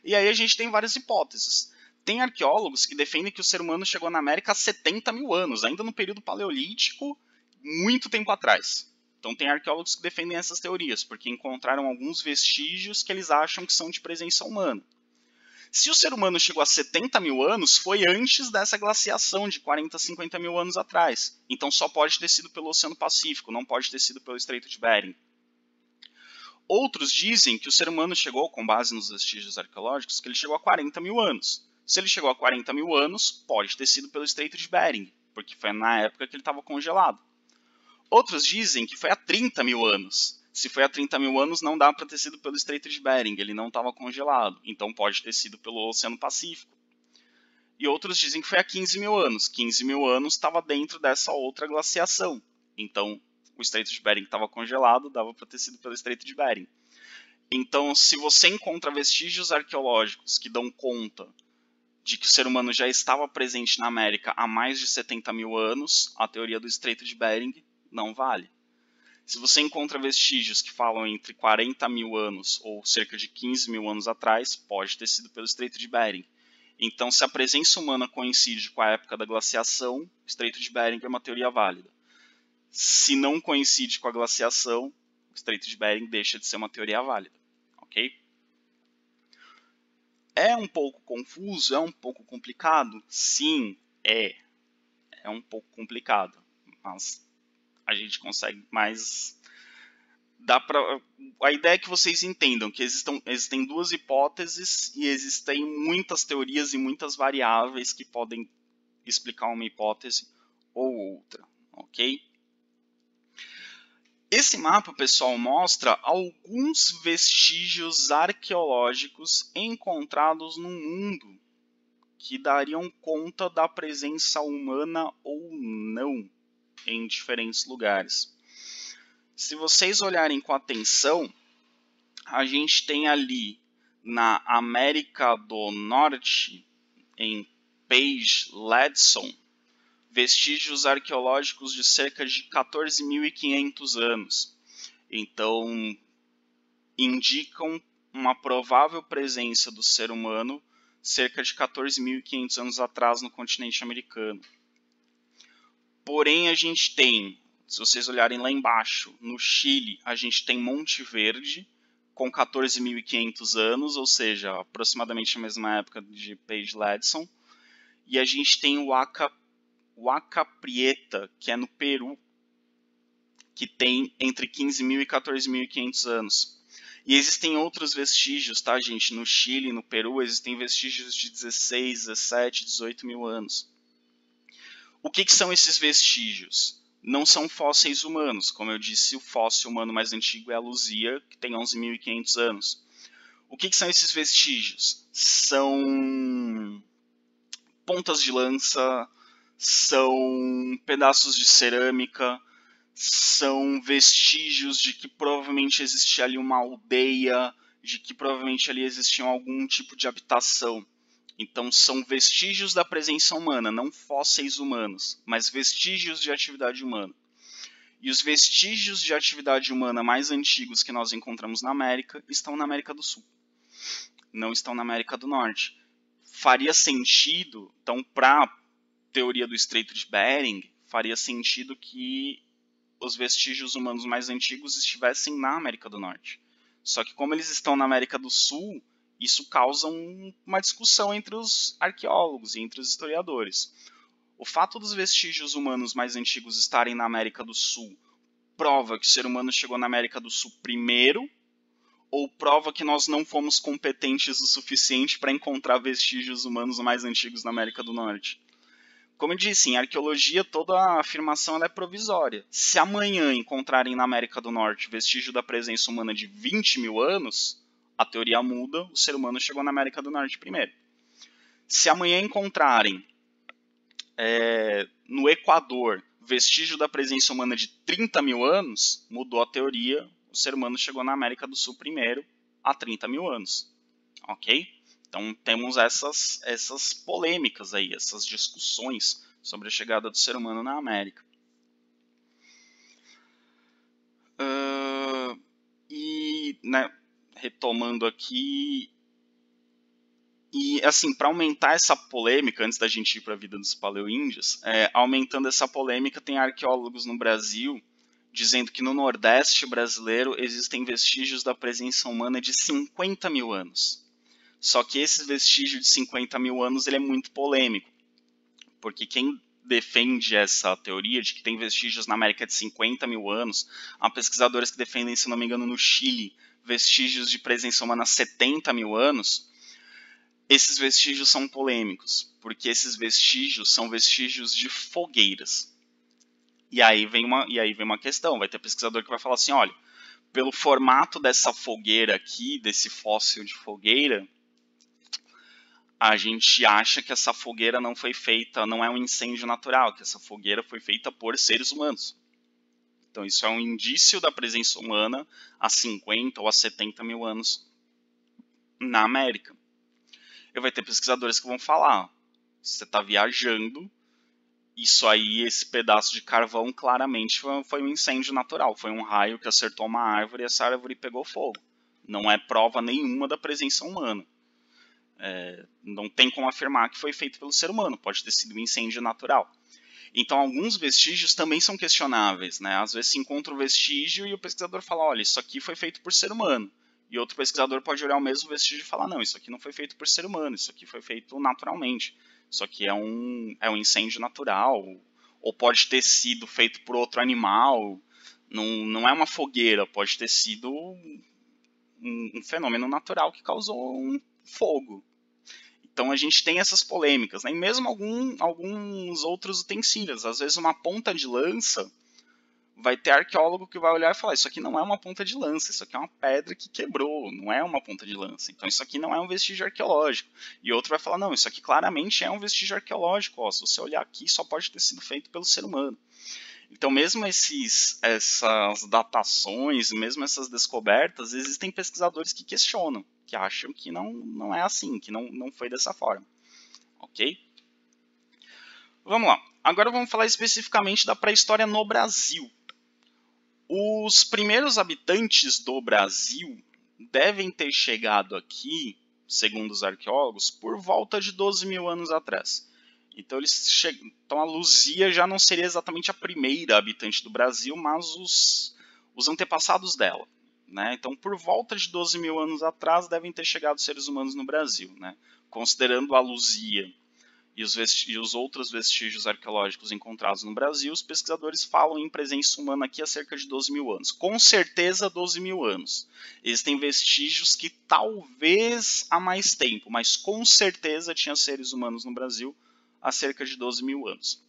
E aí a gente tem várias hipóteses. Tem arqueólogos que defendem que o ser humano chegou na América há 70 mil anos, ainda no período paleolítico, muito tempo atrás. Então tem arqueólogos que defendem essas teorias, porque encontraram alguns vestígios que eles acham que são de presença humana. Se o ser humano chegou a 70 mil anos, foi antes dessa glaciação de 40 a 50 mil anos atrás. Então só pode ter sido pelo Oceano Pacífico, não pode ter sido pelo Estreito de Bering. Outros dizem que o ser humano chegou, com base nos vestígios arqueológicos, que ele chegou a 40 mil anos. Se ele chegou a 40 mil anos, pode ter sido pelo Estreito de Bering, porque foi na época que ele estava congelado. Outros dizem que foi há 30 mil anos. Se foi há 30 mil anos, não dá para ter sido pelo Estreito de Bering, ele não estava congelado, então pode ter sido pelo Oceano Pacífico. E outros dizem que foi há 15 mil anos. 15 mil anos estava dentro dessa outra glaciação, então o Estreito de Bering estava congelado, dava para ter sido pelo Estreito de Bering. Então, se você encontra vestígios arqueológicos que dão conta de que o ser humano já estava presente na América há mais de 70 mil anos, a teoria do Estreito de Bering não vale. Se você encontra vestígios que falam entre 40 mil anos ou cerca de 15 mil anos atrás, pode ter sido pelo Estreito de Bering. Então, se a presença humana coincide com a época da glaciação, o Estreito de Bering é uma teoria válida. Se não coincide com a glaciação, o Estreito de Bering deixa de ser uma teoria válida, ok? É um pouco confuso, é um pouco complicado? Sim, é. É um pouco complicado, mas a gente consegue mais... A ideia é que vocês entendam que existem duas hipóteses e existem muitas teorias e muitas variáveis que podem explicar uma hipótese ou outra, ok? Esse mapa, pessoal, mostra alguns vestígios arqueológicos encontrados no mundo que dariam conta da presença humana ou não em diferentes lugares. Se vocês olharem com atenção, a gente tem ali na América do Norte, em Page Ledson, vestígios arqueológicos de cerca de 14.500 anos. Então, indicam uma provável presença do ser humano cerca de 14.500 anos atrás no continente americano. Porém, a gente tem, se vocês olharem lá embaixo, no Chile, a gente tem Monte Verde, com 14.500 anos, ou seja, aproximadamente a mesma época de Page Ledson. E a gente tem o Huaca Prieta, que é no Peru, que tem entre 15.000 e 14.500 anos. E existem outros vestígios, tá, gente? No Chile, no Peru, existem vestígios de 16, 17, 18 mil anos. O que são esses vestígios? Não são fósseis humanos. Como eu disse, o fóssil humano mais antigo é a Luzia, que tem 11.500 anos. O que são esses vestígios? São pontas de lança, são pedaços de cerâmica, são vestígios de que provavelmente existia ali uma aldeia, de que provavelmente ali existia algum tipo de habitação. Então são vestígios da presença humana, não fósseis humanos, mas vestígios de atividade humana. E os vestígios de atividade humana mais antigos que nós encontramos na América estão na América do Sul, não estão na América do Norte. Faria sentido, então, para a teoria do Estreito de Bering, faria sentido que os vestígios humanos mais antigos estivessem na América do Norte. Só que como eles estão na América do Sul, isso causa uma discussão entre os arqueólogos e entre os historiadores. O fato dos vestígios humanos mais antigos estarem na América do Sul prova que o ser humano chegou na América do Sul primeiro, ou prova que nós não fomos competentes o suficiente para encontrar vestígios humanos mais antigos na América do Norte? Como eu disse, em arqueologia toda a afirmação é provisória. Se amanhã encontrarem na América do Norte vestígio da presença humana de 20 mil anos, a teoria muda, o ser humano chegou na América do Norte primeiro. Se amanhã encontrarem no Equador vestígio da presença humana de 30 mil anos, mudou a teoria, o ser humano chegou na América do Sul primeiro, há 30 mil anos. Ok? Então temos essas polêmicas aí, essas discussões sobre a chegada do ser humano na América. Retomando aqui, e assim, para aumentar essa polêmica, antes da gente ir para a vida dos paleoíndios, aumentando essa polêmica, tem arqueólogos no Brasil dizendo que no Nordeste brasileiro existem vestígios da presença humana de 50 mil anos. Só que esse vestígio de 50 mil anos ele é muito polêmico, porque quem defende essa teoria de que tem vestígios na América de 50 mil anos, há pesquisadores que defendem, se não me engano, no Chile, vestígios de presença humana há 70 mil anos, esses vestígios são polêmicos, porque esses vestígios são vestígios de fogueiras. E aí vem uma questão, vai ter pesquisador que vai falar assim, olha, pelo formato dessa fogueira aqui, desse fóssil de fogueira, a gente acha que essa fogueira não foi feita, não é um incêndio natural, que essa fogueira foi feita por seres humanos. Então isso é um indício da presença humana há 50 ou há 70 mil anos na América. E vai ter pesquisadores que vão falar, você está viajando, isso aí, esse pedaço de carvão claramente foi um incêndio natural, foi um raio que acertou uma árvore e essa árvore pegou fogo. Não é prova nenhuma da presença humana. Não tem como afirmar que foi feito pelo ser humano, pode ter sido um incêndio natural. Então, alguns vestígios também são questionáveis, né? Às vezes se encontra um vestígio e o pesquisador fala, olha, isso aqui foi feito por ser humano. E outro pesquisador pode olhar o mesmo vestígio e falar, não, isso aqui não foi feito por ser humano, isso aqui foi feito naturalmente. Isso aqui é um incêndio natural, ou pode ter sido feito por outro animal, não é uma fogueira, pode ter sido um fenômeno natural que causou um fogo. Então a gente tem essas polêmicas, né? E mesmo alguns outros utensílios. Às vezes uma ponta de lança, vai ter arqueólogo que vai olhar e falar, isso aqui não é uma ponta de lança, isso aqui é uma pedra que quebrou, não é uma ponta de lança. Então isso aqui não é um vestígio arqueológico. E outro vai falar, não, isso aqui claramente é um vestígio arqueológico. Ó, se você olhar aqui, só pode ter sido feito pelo ser humano. Então, mesmo essas datações, mesmo essas descobertas, existem pesquisadores que questionam, que acham que não é assim, que não foi dessa forma. Ok? Vamos lá. Agora vamos falar especificamente da pré-história no Brasil. Os primeiros habitantes do Brasil devem ter chegado aqui, segundo os arqueólogos, por volta de 12 mil anos atrás. Então, então a Luzia já não seria exatamente a primeira habitante do Brasil, mas os antepassados dela. Né? Então, por volta de 12 mil anos atrás, devem ter chegado seres humanos no Brasil. Né? Considerando a Luzia e os outros vestígios arqueológicos encontrados no Brasil, os pesquisadores falam em presença humana aqui há cerca de 12 mil anos. Com certeza 12 mil anos. Existem vestígios que talvez há mais tempo, mas com certeza tinha seres humanos no Brasil há cerca de 12 mil anos.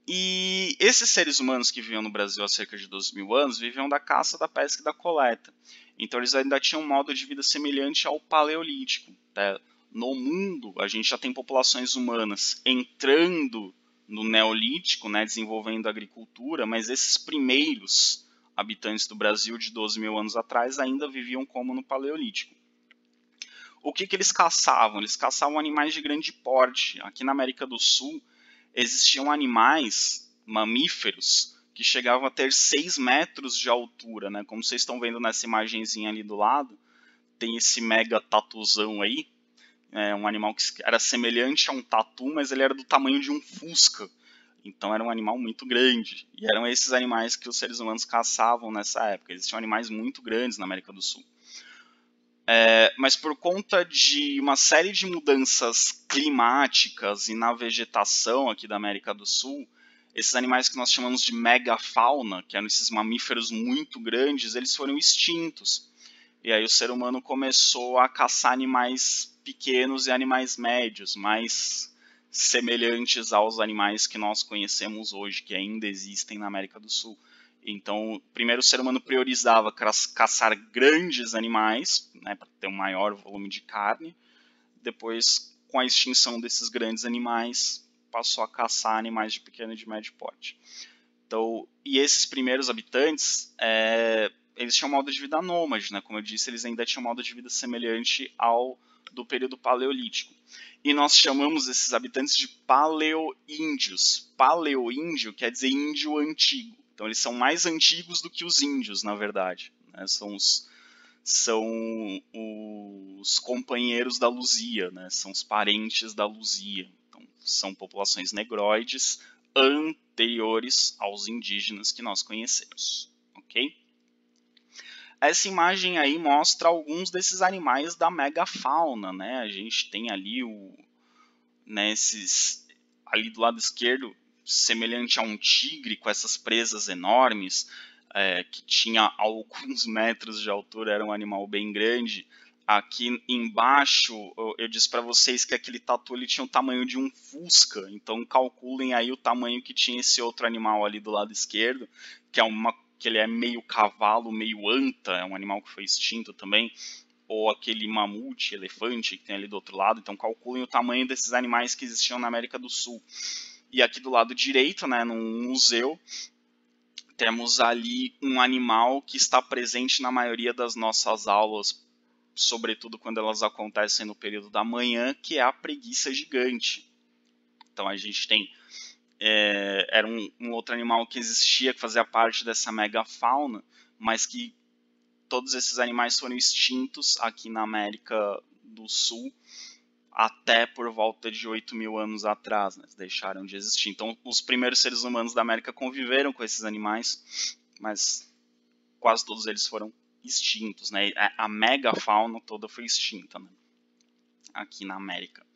E esses seres humanos que viviam no Brasil há cerca de 12 mil anos viviam da caça, da pesca e da coleta. Então eles ainda tinham um modo de vida semelhante ao paleolítico. Tá? No mundo, a gente já tem populações humanas entrando no neolítico, né, desenvolvendo a agricultura, mas esses primeiros habitantes do Brasil de 12 mil anos atrás ainda viviam como no paleolítico. O que eles caçavam? Eles caçavam animais de grande porte. Aqui na América do Sul existiam animais, mamíferos, que chegavam a ter 6 metros de altura. Né? Como vocês estão vendo nessa imagenzinha ali do lado, tem esse mega tatuzão aí. É um animal que era semelhante a um tatu, mas ele era do tamanho de um fusca. Então era um animal muito grande. E eram esses animais que os seres humanos caçavam nessa época. Existiam animais muito grandes na América do Sul. Mas por conta de uma série de mudanças climáticas e na vegetação aqui da América do Sul, esses animais que nós chamamos de megafauna, que eram esses mamíferos muito grandes, eles foram extintos. E aí o ser humano começou a caçar animais pequenos e animais médios, mais semelhantes aos animais que nós conhecemos hoje, que ainda existem na América do Sul. Então, primeiro o ser humano priorizava caçar grandes animais, né, para ter um maior volume de carne. Depois, com a extinção desses grandes animais, passou a caçar animais de pequeno e de médio porte. Então, e esses primeiros habitantes, eles tinham um modo de vida nômade, né? Como eu disse, eles ainda tinham um modo de vida semelhante ao do período paleolítico. E nós chamamos esses habitantes de paleoíndios. Paleoíndio quer dizer índio antigo. Então eles são mais antigos do que os índios, na verdade. Né? São os companheiros da Luzia, né? São os parentes da Luzia. Então, são populações negroides anteriores aos indígenas que nós conhecemos. Ok? Essa imagem aí mostra alguns desses animais da megafauna. Né? A gente tem ali ali do lado esquerdo, semelhante a um tigre com essas presas enormes, que tinha alguns metros de altura, era um animal bem grande. Aqui embaixo eu disse para vocês que aquele tatu ele tinha o tamanho de um fusca, então calculem aí o tamanho que tinha esse outro animal ali do lado esquerdo, que ele é meio cavalo, meio anta, é um animal que foi extinto também, ou aquele mamute, elefante que tem ali do outro lado. Então calculem o tamanho desses animais que existiam na América do Sul. E aqui do lado direito, né, num museu, temos ali um animal que está presente na maioria das nossas aulas, sobretudo quando elas acontecem no período da manhã, que é a preguiça gigante. Então a gente tem era um outro animal que existia, que fazia parte dessa megafauna, mas que todos esses animais foram extintos aqui na América do Sul até por volta de 8.000 anos atrás, né? Eles deixaram de existir. Então, os primeiros seres humanos da América conviveram com esses animais, mas quase todos eles foram extintos, né? A megafauna toda foi extinta, né? Aqui na América.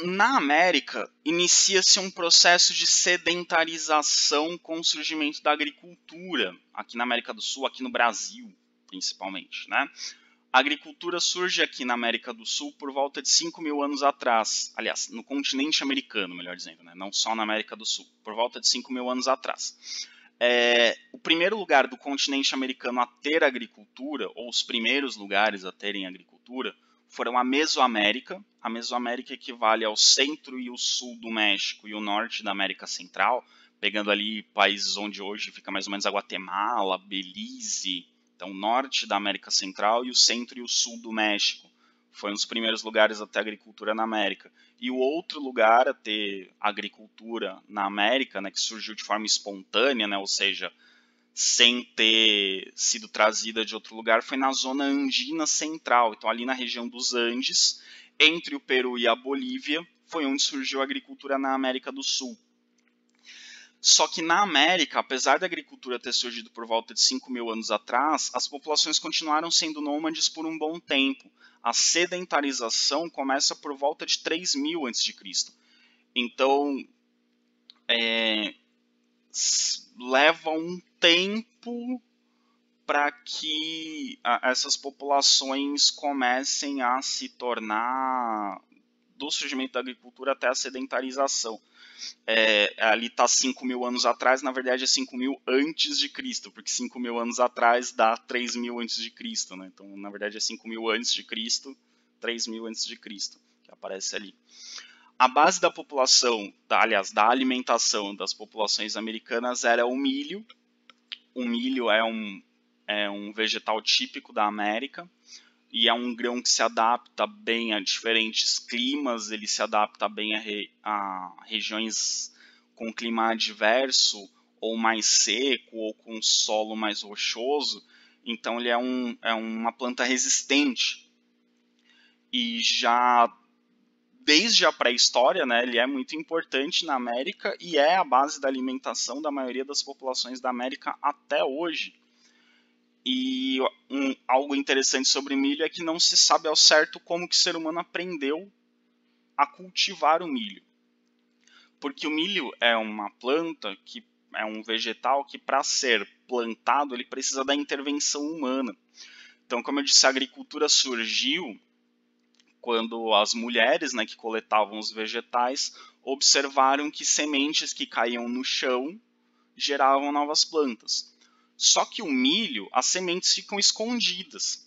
Na América, inicia-se um processo de sedentarização com o surgimento da agricultura, aqui na América do Sul, aqui no Brasil, principalmente, né? A agricultura surge aqui na América do Sul por volta de 5.000 anos atrás. Aliás, no continente americano, melhor dizendo, né? Não só na América do Sul. Por volta de 5.000 anos atrás. O primeiro lugar do continente americano a ter agricultura, ou os primeiros lugares a terem agricultura, foram a Mesoamérica. A Mesoamérica equivale ao centro e o sul do México e o norte da América Central, pegando ali países onde hoje fica mais ou menos a Guatemala, Belize. Então, o norte da América Central e o centro e o sul do México foram os primeiros lugares a ter agricultura na América. E o outro lugar a ter agricultura na América, né, que surgiu de forma espontânea, né, ou seja, sem ter sido trazida de outro lugar, foi na zona andina central. Então, ali na região dos Andes, entre o Peru e a Bolívia, foi onde surgiu a agricultura na América do Sul. Só que na América, apesar da agricultura ter surgido por volta de 5.000 anos atrás, as populações continuaram sendo nômades por um bom tempo. A sedentarização começa por volta de 3.000 a.C. Então, leva um tempo para que essas populações comecem a se tornar, do surgimento da agricultura até a sedentarização. Ali está 5.000 anos atrás, na verdade é 5.000 antes de Cristo, porque 5.000 anos atrás dá 3.000 antes de Cristo, né? Então, na verdade é 5.000 antes de Cristo, 3.000 antes de Cristo, que aparece ali. A base da população, aliás, da alimentação das populações americanas era o milho. O milho é um vegetal típico da América e é um grão que se adapta bem a diferentes climas, ele se adapta bem a regiões com clima adverso, ou mais seco, ou com solo mais rochoso. Então ele é uma planta resistente. E já desde a pré-história, né, ele é muito importante na América e é a base da alimentação da maioria das populações da América até hoje. E algo interessante sobre milho é que não se sabe ao certo como que o ser humano aprendeu a cultivar o milho. Porque o milho é uma planta, que é um vegetal que para ser plantado ele precisa da intervenção humana. Então, como eu disse, a agricultura surgiu quando as mulheres, né, que coletavam os vegetais observaram que sementes que caíam no chão geravam novas plantas. Só que o milho, as sementes ficam escondidas.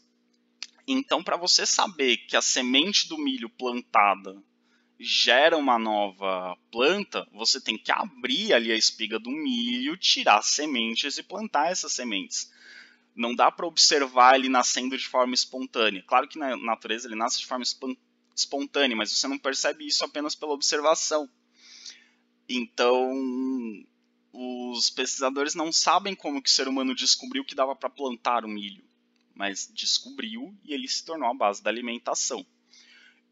Então, para você saber que a semente do milho plantada gera uma nova planta, você tem que abrir ali a espiga do milho, tirar as sementes e plantar essas sementes. Não dá para observar ele nascendo de forma espontânea. Claro que na natureza ele nasce de forma espontânea, mas você não percebe isso apenas pela observação. Então, os pesquisadores não sabem como que o ser humano descobriu que dava para plantar o milho, mas descobriu e ele se tornou a base da alimentação.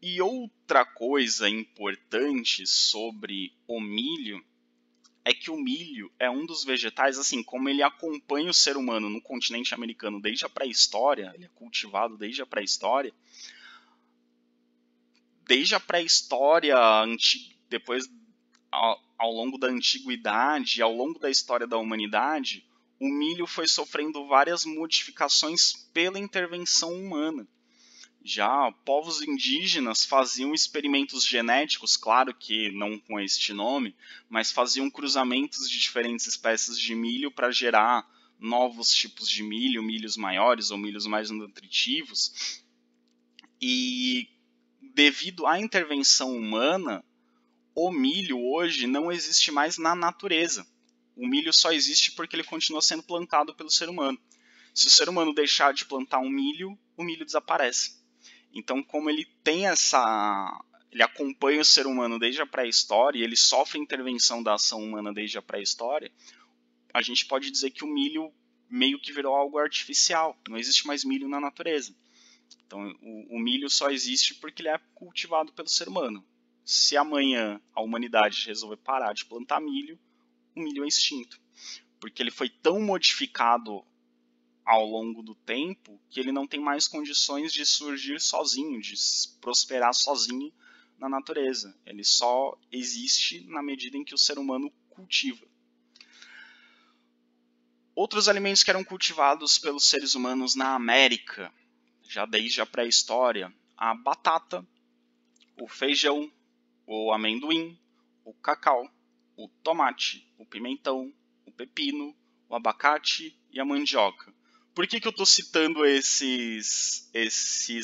E outra coisa importante sobre o milho é que o milho é um dos vegetais, assim, como ele acompanha o ser humano no continente americano desde a pré-história, ele é cultivado desde a pré-história. Desde a pré-história, depois ao longo da antiguidade, ao longo da história da humanidade, o milho foi sofrendo várias modificações pela intervenção humana. Já povos indígenas faziam experimentos genéticos, claro que não com este nome, mas faziam cruzamentos de diferentes espécies de milho para gerar novos tipos de milho, milhos maiores ou milhos mais nutritivos. E devido à intervenção humana, o milho hoje não existe mais na natureza. O milho só existe porque ele continua sendo plantado pelo ser humano. Se o ser humano deixar de plantar o milho desaparece. Então, como ele tem ele acompanha o ser humano desde a pré-história e ele sofre intervenção da ação humana desde a pré-história, a gente pode dizer que o milho meio que virou algo artificial. Não existe mais milho na natureza. Então, o milho só existe porque ele é cultivado pelo ser humano. Se amanhã a humanidade resolver parar de plantar milho, o milho é extinto. Porque ele foi tão modificado ao longo do tempo que ele não tem mais condições de surgir sozinho, de prosperar sozinho na natureza. Ele só existe na medida em que o ser humano cultiva. Outros alimentos que eram cultivados pelos seres humanos na América, já desde a pré-história, a batata, o feijão, o amendoim, o cacau, o tomate, o pimentão, o pepino, o abacate e a mandioca. Por que eu estou citando esses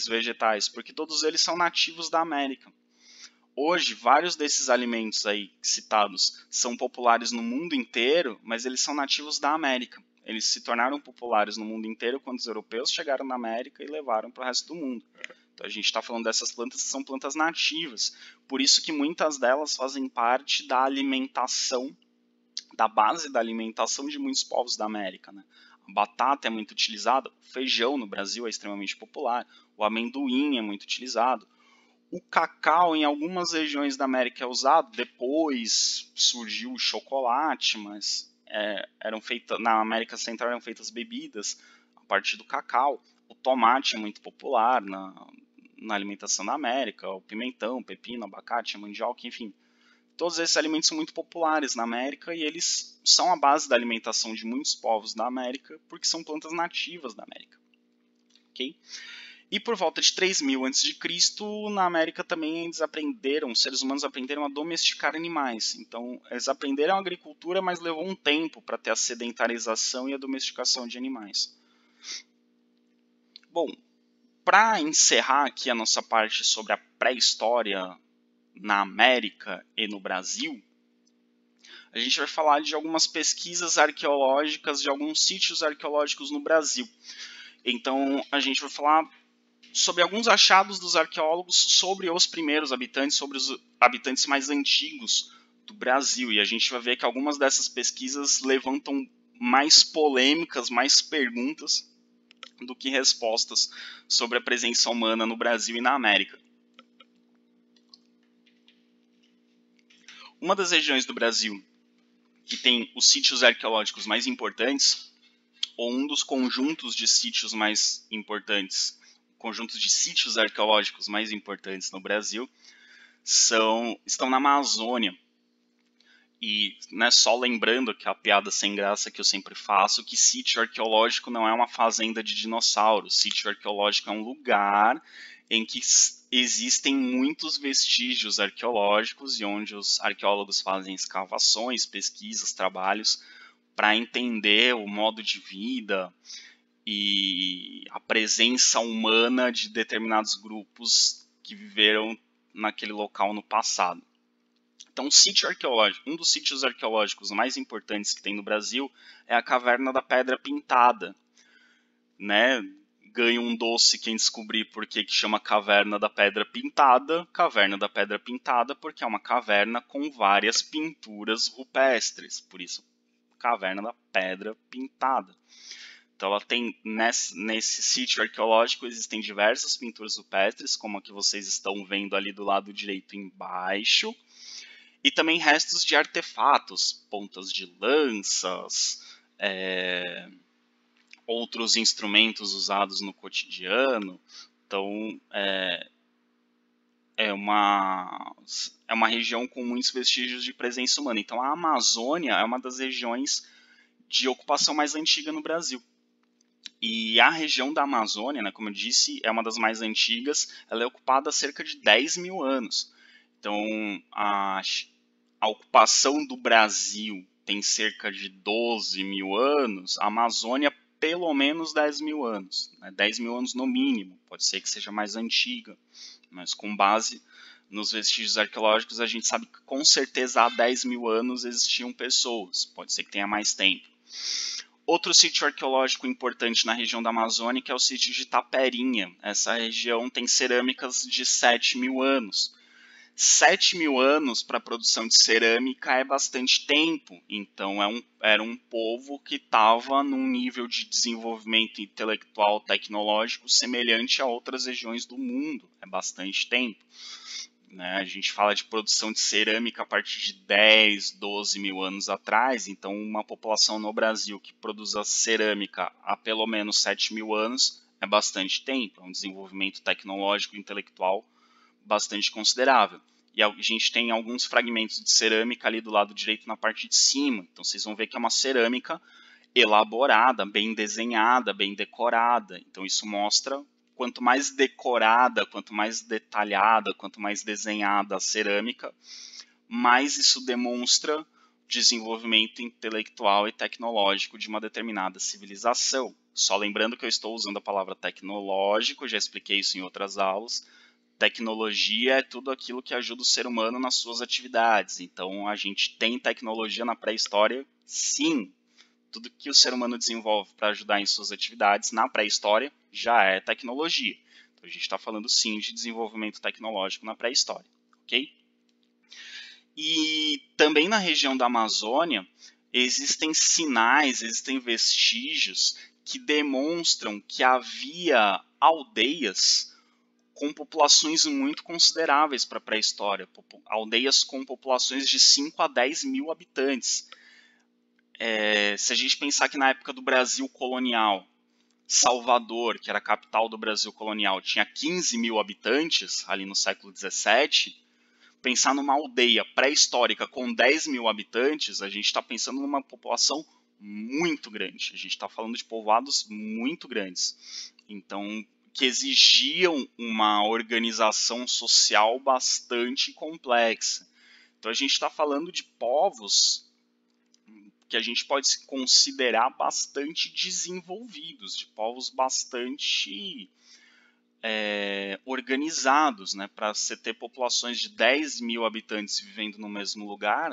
vegetais? Porque todos eles são nativos da América. Hoje, vários desses alimentos aí citados são populares no mundo inteiro, mas eles são nativos da América. Eles se tornaram populares no mundo inteiro quando os europeus chegaram na América e levaram para o resto do mundo. Então a gente está falando dessas plantas que são plantas nativas. Por isso que muitas delas fazem parte da alimentação, da base da alimentação de muitos povos da América, né? A batata é muito utilizada, o feijão no Brasil é extremamente popular, o amendoim é muito utilizado. O cacau em algumas regiões da América é usado, depois surgiu o chocolate, mas na América Central eram feitas bebidas a partir do cacau. O tomate é muito popular na alimentação da América, o pimentão, o pepino, o abacate, a mandioca, enfim. Todos esses alimentos são muito populares na América e eles são a base da alimentação de muitos povos da América porque são plantas nativas da América. Okay? E por volta de 3000 a.C., na América também os seres humanos aprenderam a domesticar animais. Então, eles aprenderam a agricultura, mas levou um tempo para ter a sedentarização e a domesticação de animais. Bom, para encerrar aqui a nossa parte sobre a pré-história na América e no Brasil, a gente vai falar de algumas pesquisas arqueológicas de alguns sítios arqueológicos no Brasil. Então, a gente vai falar sobre alguns achados dos arqueólogos sobre os primeiros habitantes, sobre os habitantes mais antigos do Brasil. E a gente vai ver que algumas dessas pesquisas levantam mais polêmicas, mais perguntas do que respostas sobre a presença humana no Brasil e na América. Uma das regiões do Brasil que tem os sítios arqueológicos mais importantes, ou um dos conjuntos de sítios mais importantes, conjuntos de sítios arqueológicos mais importantes no Brasil, estão na Amazônia. E só lembrando que a piada sem graça que eu sempre faço, que sítio arqueológico não é uma fazenda de dinossauros. Sítio arqueológico é um lugar em que existem muitos vestígios arqueológicos e onde os arqueólogos fazem escavações, pesquisas, trabalhos para entender o modo de vida e a presença humana de determinados grupos que viveram naquele local no passado. Então, um dos sítios arqueológicos mais importantes que tem no Brasil é a Caverna da Pedra Pintada. Ganha um doce quem descobrir por que chama Caverna da Pedra Pintada. Caverna da Pedra Pintada porque é uma caverna com várias pinturas rupestres. Por isso, Caverna da Pedra Pintada. Então, ela tem nesse sítio arqueológico existem diversas pinturas rupestres, como a que vocês estão vendo ali do lado direito embaixo. E também restos de artefatos, pontas de lanças, outros instrumentos usados no cotidiano. Então, é uma região com muitos vestígios de presença humana. Então, a Amazônia é uma das regiões de ocupação mais antiga no Brasil. E a região da Amazônia, como eu disse, é uma das mais antigas. Ela é ocupada há cerca de 10 mil anos. Então, a ocupação do Brasil tem cerca de 12 mil anos, a Amazônia pelo menos 10 mil anos. 10 mil anos no mínimo, pode ser que seja mais antiga, mas com base nos vestígios arqueológicos a gente sabe que com certeza há 10 mil anos existiam pessoas, pode ser que tenha mais tempo. Outro sítio arqueológico importante na região da Amazônia é o sítio de Taperinha. Essa região tem cerâmicas de 7 mil anos. 7.000 anos para a produção de cerâmica é bastante tempo, então era um povo que estava num nível de desenvolvimento intelectual tecnológico semelhante a outras regiões do mundo, é bastante tempo. Né? A gente fala de produção de cerâmica a partir de 10, 12 mil anos atrás, então uma população no Brasil que produza cerâmica há pelo menos 7.000 anos é bastante tempo, é um desenvolvimento tecnológico e intelectual bastante considerável. E a gente tem alguns fragmentos de cerâmica ali do lado direito na parte de cima. Então vocês vão ver que é uma cerâmica elaborada, bem desenhada, bem decorada. Então isso mostra quanto mais decorada, quanto mais detalhada, quanto mais desenhada a cerâmica, mais isso demonstra desenvolvimento intelectual e tecnológico de uma determinada civilização. Só lembrando que eu estou usando a palavra tecnológico, já expliquei isso em outras aulas. Tecnologia é tudo aquilo que ajuda o ser humano nas suas atividades. Então, a gente tem tecnologia na pré-história? Sim. Tudo que o ser humano desenvolve para ajudar em suas atividades na pré-história já é tecnologia. Então, a gente está falando, sim, de desenvolvimento tecnológico na pré-história. Ok? E também na região da Amazônia, existem sinais, existem vestígios que demonstram que havia aldeias com populações muito consideráveis para a pré-história, aldeias com populações de 5 a 10 mil habitantes. Se a gente pensar que na época do Brasil colonial, Salvador, que era a capital do Brasil colonial, tinha 15 mil habitantes, ali no século 17, pensar numa aldeia pré-histórica com 10 mil habitantes, a gente está pensando numa população muito grande. A gente está falando de povoados muito grandes. Então, que exigiam uma organização social bastante complexa. Então a gente está falando de povos que a gente pode considerar bastante desenvolvidos, de povos bastante organizados, né? Para você ter populações de 10 mil habitantes vivendo no mesmo lugar,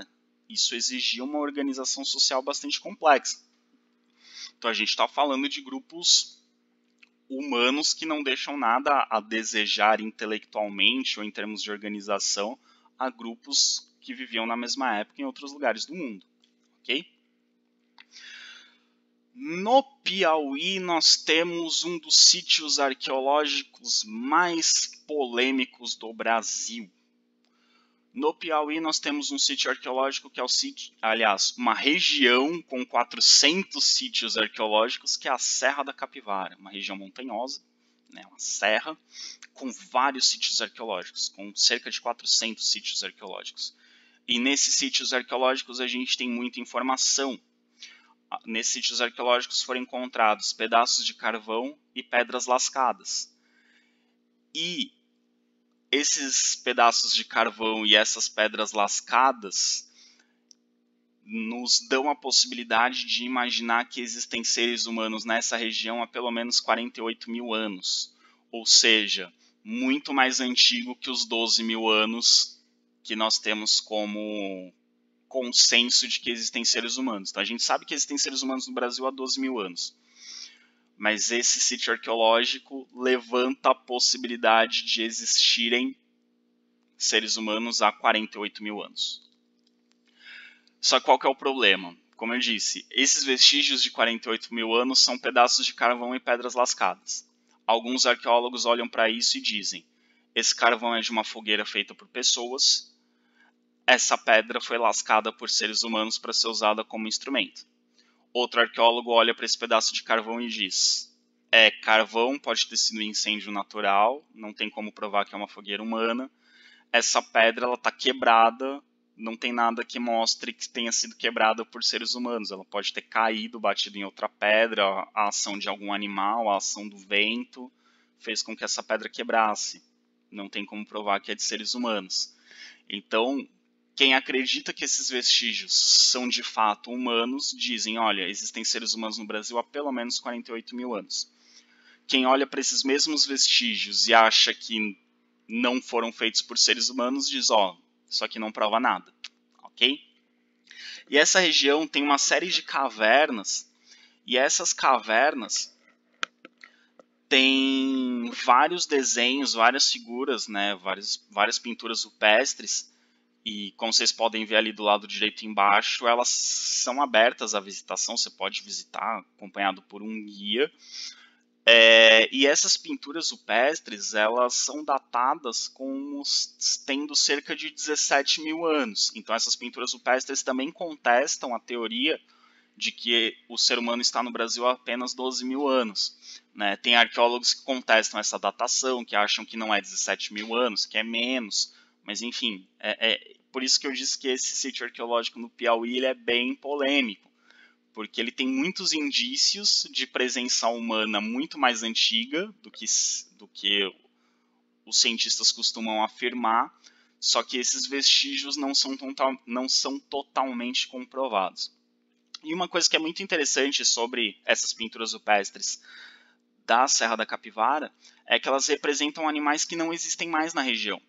isso exigia uma organização social bastante complexa. Então a gente está falando de grupos humanos que não deixam nada a desejar intelectualmente ou em termos de organização a grupos que viviam na mesma época em outros lugares do mundo. Ok? No Piauí nós temos um dos sítios arqueológicos mais polêmicos do Brasil. No Piauí nós temos um sítio arqueológico que é o sítio, aliás, uma região com 400 sítios arqueológicos que é a Serra da Capivara, uma região montanhosa, né, uma serra com vários sítios arqueológicos, com cerca de 400 sítios arqueológicos. E nesses sítios arqueológicos a gente tem muita informação. Nesses sítios arqueológicos foram encontrados pedaços de carvão e pedras lascadas. E esses pedaços de carvão e essas pedras lascadas nos dão a possibilidade de imaginar que existem seres humanos nessa região há pelo menos 48 mil anos. Ou seja, muito mais antigo que os 12 mil anos que nós temos como consenso de que existem seres humanos. Então, a gente sabe que existem seres humanos no Brasil há 12 mil anos. Mas esse sítio arqueológico levanta a possibilidade de existirem seres humanos há 48 mil anos. Só que qual que é o problema? Como eu disse, esses vestígios de 48 mil anos são pedaços de carvão e pedras lascadas. Alguns arqueólogos olham para isso e dizem: esse carvão é de uma fogueira feita por pessoas, essa pedra foi lascada por seres humanos para ser usada como instrumento. Outro arqueólogo olha para esse pedaço de carvão e diz: carvão, pode ter sido um incêndio natural, não tem como provar que é uma fogueira humana. Essa pedra está quebrada, não tem nada que mostre que tenha sido quebrada por seres humanos. Ela pode ter caído, batido em outra pedra, a ação de algum animal, a ação do vento, fez com que essa pedra quebrasse. Não tem como provar que é de seres humanos. Então, quem acredita que esses vestígios são de fato humanos, dizem: olha, existem seres humanos no Brasil há pelo menos 48 mil anos. Quem olha para esses mesmos vestígios e acha que não foram feitos por seres humanos, diz: isso aqui não prova nada. Ok? E essa região tem uma série de cavernas, e essas cavernas têm vários desenhos, várias figuras, né, várias pinturas rupestres, e como vocês podem ver ali do lado direito embaixo, elas são abertas à visitação, você pode visitar acompanhado por um guia. E essas pinturas rupestres, elas são datadas como tendo cerca de 17 mil anos. Então essas pinturas rupestres também contestam a teoria de que o ser humano está no Brasil há apenas 12 mil anos. Né? Tem arqueólogos que contestam essa datação, que acham que não é 17 mil anos, que é menos. Mas enfim, por isso que eu disse que esse sítio arqueológico no Piauí ele é bem polêmico. Porque ele tem muitos indícios de presença humana muito mais antiga do que os cientistas costumam afirmar, só que esses vestígios não são totalmente comprovados. E uma coisa que é muito interessante sobre essas pinturas rupestres da Serra da Capivara é que elas representam animais que não existem mais na região.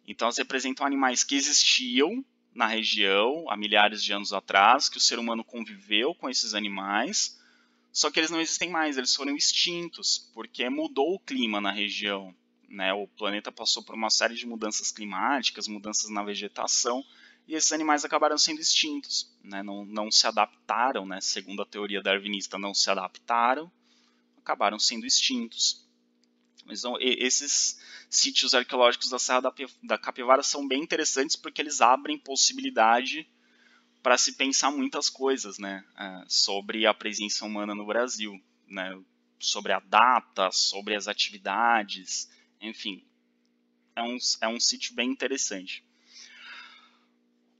Então elas representam animais que existiam na região há milhares de anos atrás, que o ser humano conviveu com esses animais, só que eles não existem mais, eles foram extintos, porque mudou o clima na região. Né? O planeta passou por uma série de mudanças climáticas, mudanças na vegetação, e esses animais acabaram sendo extintos. Né? Não se adaptaram, né? Segundo a teoria darwinista, não se adaptaram, acabaram sendo extintos. Então, esses sítios arqueológicos da Serra da Capivara são bem interessantes porque eles abrem possibilidade para se pensar muitas coisas, né, sobre a presença humana no Brasil, né, sobre a data, sobre as atividades, enfim, é um sítio bem interessante.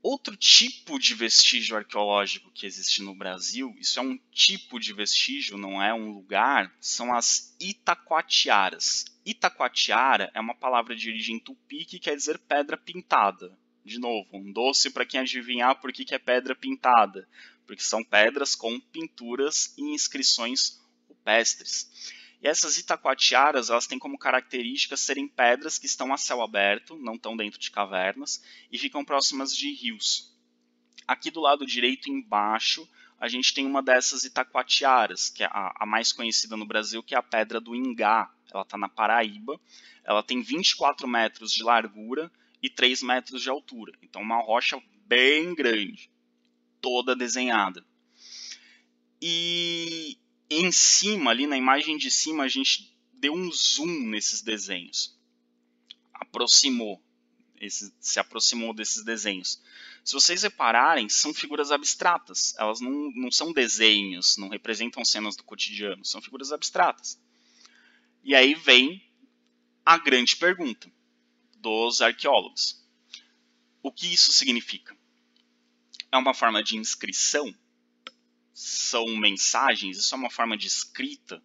Outro tipo de vestígio arqueológico que existe no Brasil, isso é um tipo de vestígio, não é um lugar, são as Itacoatiaras. Itacoatiara é uma palavra de origem tupi que quer dizer pedra pintada. De novo, um doce para quem adivinhar por que é pedra pintada. Porque são pedras com pinturas e inscrições rupestres. E essas Itacoatiaras, elas têm como característica serem pedras que estão a céu aberto, não estão dentro de cavernas, e ficam próximas de rios. Aqui do lado direito embaixo, a gente tem uma dessas Itacoatiaras, que é a mais conhecida no Brasil, que é a Pedra do Ingá. Ela está na Paraíba, ela tem 24 metros de largura e 3 metros de altura. Então uma rocha bem grande, toda desenhada. E em cima, ali na imagem de cima, a gente deu um zoom nesses desenhos. Se aproximou desses desenhos. Se vocês repararem, são figuras abstratas. Elas não são desenhos, não representam cenas do cotidiano, são figuras abstratas. E aí vem a grande pergunta dos arqueólogos. O que isso significa? É uma forma de inscrição? São mensagens? Isso é uma forma de escrita?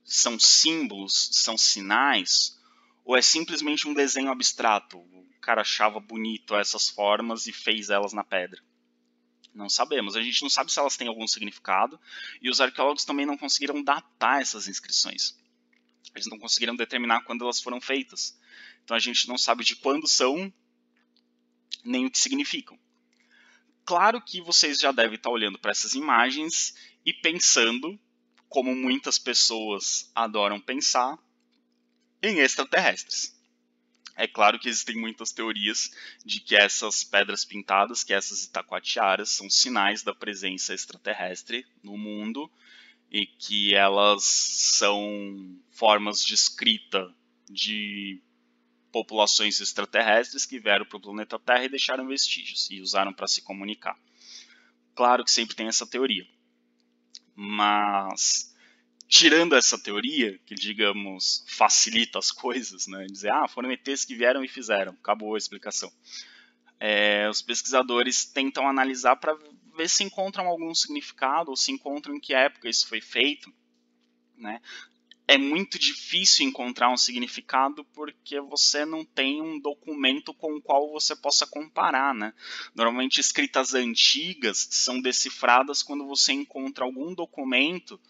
São símbolos? São sinais? Ou é simplesmente um desenho abstrato? O cara achava bonito essas formas e fez elas na pedra? Não sabemos. A gente não sabe se elas têm algum significado. E os arqueólogos também não conseguiram datar essas inscrições. Eles não conseguiram determinar quando elas foram feitas. Então a gente não sabe de quando são, nem o que significam. Claro que vocês já devem estar olhando para essas imagens e pensando, como muitas pessoas adoram pensar, em extraterrestres. É claro que existem muitas teorias de que essas pedras pintadas, que essas Itacoatiaras, são sinais da presença extraterrestre no mundo e que elas são formas de escrita de populações extraterrestres que vieram para o planeta Terra e deixaram vestígios e usaram para se comunicar. Claro que sempre tem essa teoria, mas tirando essa teoria, que digamos facilita as coisas, né? Dizer, foram ETs que vieram e fizeram, acabou a explicação. Os pesquisadores tentam analisar para ver se encontram algum significado ou se encontram em que época isso foi feito, né? É muito difícil encontrar um significado porque você não tem um documento com o qual você possa comparar, né? Normalmente escritas antigas são decifradas quando você encontra algum documento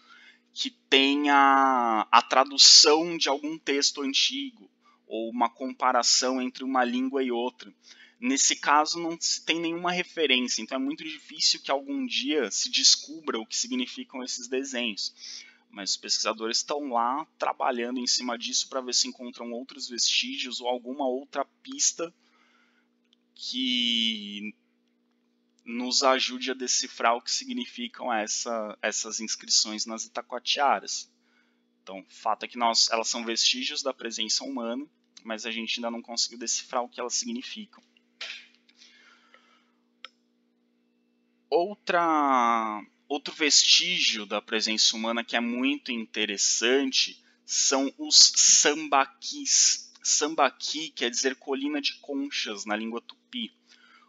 que tenha a tradução de algum texto antigo ou uma comparação entre uma língua e outra. Nesse caso não se tem nenhuma referência, então é muito difícil que algum dia se descubra o que significam esses desenhos. mas os pesquisadores estão lá trabalhando em cima disso para ver se encontram outros vestígios ou alguma outra pista que nos ajude a decifrar o que significam essas inscrições nas Itacoatiaras. Então, o fato é que elas são vestígios da presença humana, mas a gente ainda não conseguiu decifrar o que elas significam. Outro vestígio da presença humana que é muito interessante são os sambaquis. Sambaqui quer dizer colina de conchas na língua tupi.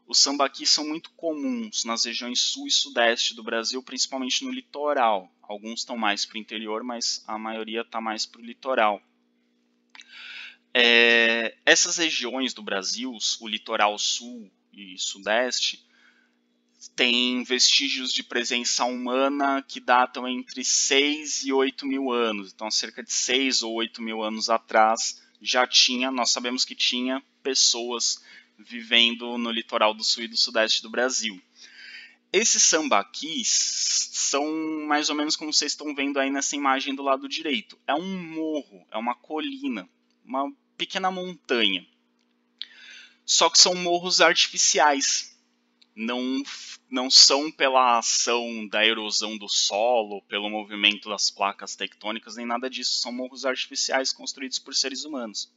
Os sambaquis são muito comuns nas regiões sul e sudeste do Brasil, principalmente no litoral. Alguns estão mais para o interior, mas a maioria está mais para o litoral. Essas regiões do Brasil, o litoral sul e sudeste, tem vestígios de presença humana que datam entre 6 e 8 mil anos. Então, cerca de 6 ou 8 mil anos atrás, nós sabemos que tinha pessoas vivendo no litoral do sul e do sudeste do Brasil. Esses sambaquis são mais ou menos como vocês estão vendo aí nessa imagem do lado direito. É um morro, é uma colina, uma pequena montanha. Só que são morros artificiais. Não são pela ação da erosão do solo, pelo movimento das placas tectônicas, nem nada disso. São morros artificiais construídos por seres humanos.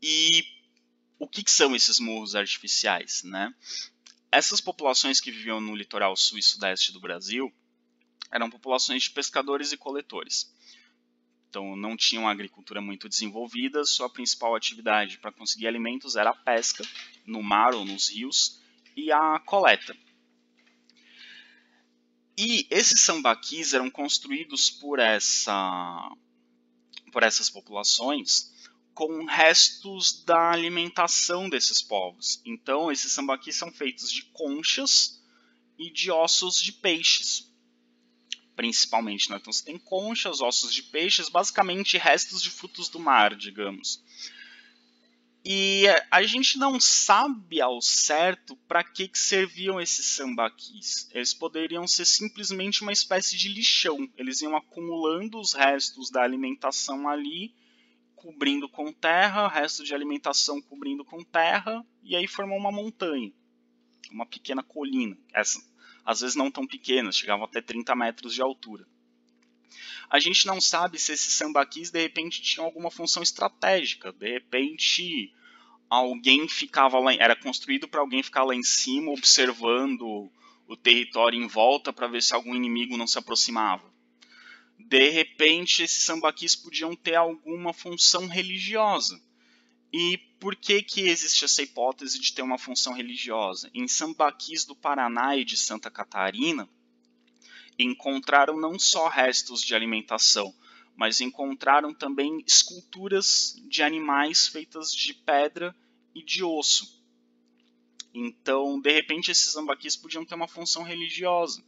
E o que são esses morros artificiais, né? Essas populações que viviam no litoral sul e sudeste do Brasil eram populações de pescadores e coletores. Então não tinham uma agricultura muito desenvolvida, sua principal atividade para conseguir alimentos era a pesca, no mar ou nos rios, e a coleta. E esses sambaquis eram construídos por essas populações com restos da alimentação desses povos. Então esses sambaquis são feitos de conchas e de ossos de peixes, principalmente, né? Então você tem conchas, ossos de peixes, basicamente restos de frutos do mar, digamos. E a gente não sabe ao certo para que serviam esses sambaquis. Eles poderiam ser simplesmente uma espécie de lixão. Eles iam acumulando os restos da alimentação ali, cobrindo com terra, resto de alimentação cobrindo com terra, e aí formam uma montanha, uma pequena colina. Às vezes não tão pequenas, chegavam até 30 metros de altura. A gente não sabe se esses sambaquis de repente tinham alguma função estratégica. De repente alguém ficava lá, era construído para alguém ficar lá em cima observando o território em volta para ver se algum inimigo não se aproximava. De repente esses sambaquis podiam ter alguma função religiosa. E por que existe essa hipótese de ter uma função religiosa? Em sambaquis do Paraná e de Santa Catarina, encontraram não só restos de alimentação, mas encontraram também esculturas de animais feitas de pedra e de osso. Então, de repente, esses sambaquis podiam ter uma função religiosa.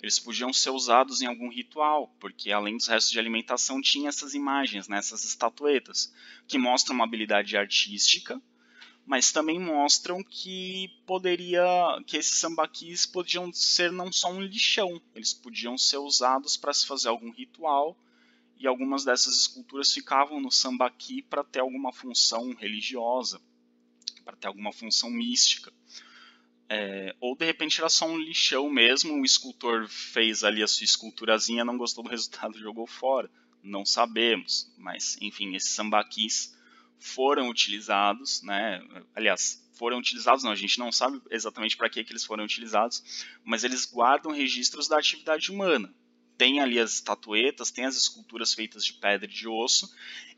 Eles podiam ser usados em algum ritual, porque além dos restos de alimentação tinha essas imagens, né, essas estatuetas, que mostram uma habilidade artística, mas também mostram que esses sambaquis podiam ser não só um lixão, eles podiam ser usados para se fazer algum ritual, e algumas dessas esculturas ficavam no sambaqui para ter alguma função religiosa, para ter alguma função mística. Ou de repente era só um lixão mesmo, o escultor fez ali a sua esculturazinha, não gostou do resultado, jogou fora. Não sabemos, mas enfim, esses sambaquis foram utilizados, né? Aliás, foram utilizados não, a gente não sabe exatamente para que eles foram utilizados, mas eles guardam registros da atividade humana. Tem ali as estatuetas, tem as esculturas feitas de pedra e de osso,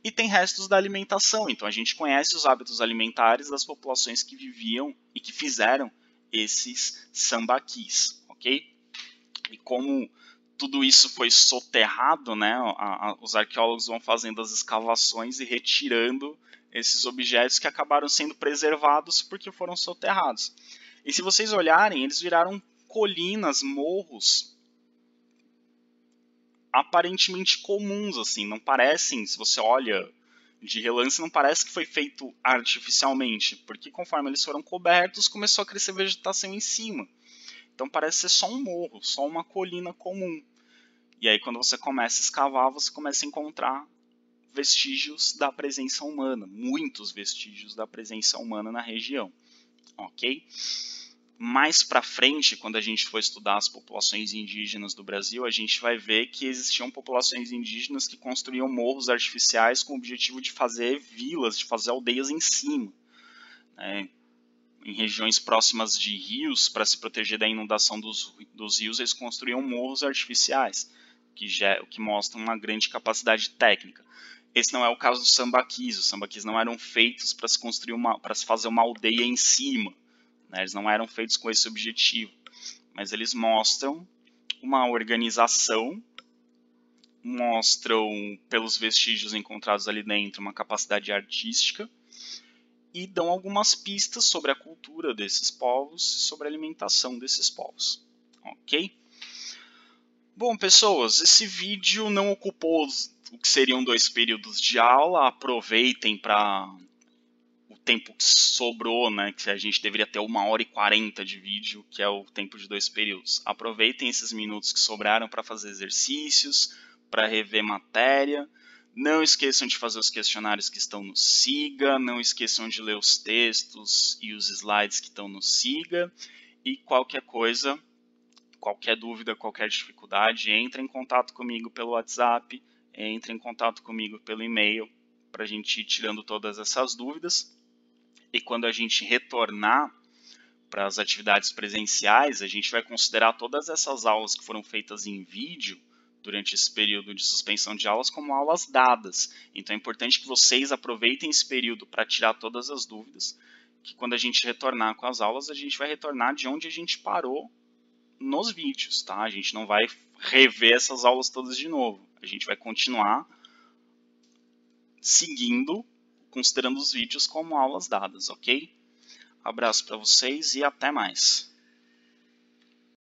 e tem restos da alimentação. Então a gente conhece os hábitos alimentares das populações que viviam e que fizeram esses sambaquis, ok? E como tudo isso foi soterrado, né, os arqueólogos vão fazendo as escavações e retirando esses objetos que acabaram sendo preservados porque foram soterrados. E se vocês olharem, eles viraram colinas, morros, aparentemente comuns, assim, não parecem, se você olha de relance, não parece que foi feito artificialmente, porque conforme eles foram cobertos, começou a crescer vegetação em cima. Então parece ser só um morro, só uma colina comum. E aí quando você começa a escavar, você começa a encontrar vestígios da presença humana, muitos vestígios da presença humana na região, ok? Mais para frente, quando a gente for estudar as populações indígenas do Brasil, a gente vai ver que existiam populações indígenas que construíam morros artificiais com o objetivo de fazer vilas, de fazer aldeias em cima, né? Em regiões próximas de rios, para se proteger da inundação dos rios, eles construíam morros artificiais, que mostram uma grande capacidade técnica. Esse não é o caso dos sambaquis. Os sambaquis não eram feitos para se fazer uma aldeia em cima, né? Eles não eram feitos com esse objetivo, mas eles mostram uma organização, mostram pelos vestígios encontrados ali dentro uma capacidade artística e dão algumas pistas sobre a cultura desses povos e sobre a alimentação desses povos, ok? Bom, pessoas, esse vídeo não ocupou o que seriam 2 períodos de aula. Aproveitem para o tempo que sobrou, né, que a gente deveria ter 1h40 de vídeo, que é o tempo de 2 períodos. Aproveitem esses minutos que sobraram para fazer exercícios, para rever matéria. Não esqueçam de fazer os questionários que estão no Siga, não esqueçam de ler os textos e os slides que estão no Siga. E qualquer coisa, qualquer dúvida, qualquer dificuldade, entre em contato comigo pelo WhatsApp, entre em contato comigo pelo e-mail, para a gente ir tirando todas essas dúvidas. E quando a gente retornar para as atividades presenciais, a gente vai considerar todas essas aulas que foram feitas em vídeo durante esse período de suspensão de aulas como aulas dadas. Então é importante que vocês aproveitem esse período para tirar todas as dúvidas, que quando a gente retornar com as aulas, a gente vai retornar de onde a gente parou nos vídeos, tá? A gente não vai rever essas aulas todas de novo. A gente vai continuar seguindo, considerando os vídeos como aulas dadas, ok? Abraço para vocês e até mais.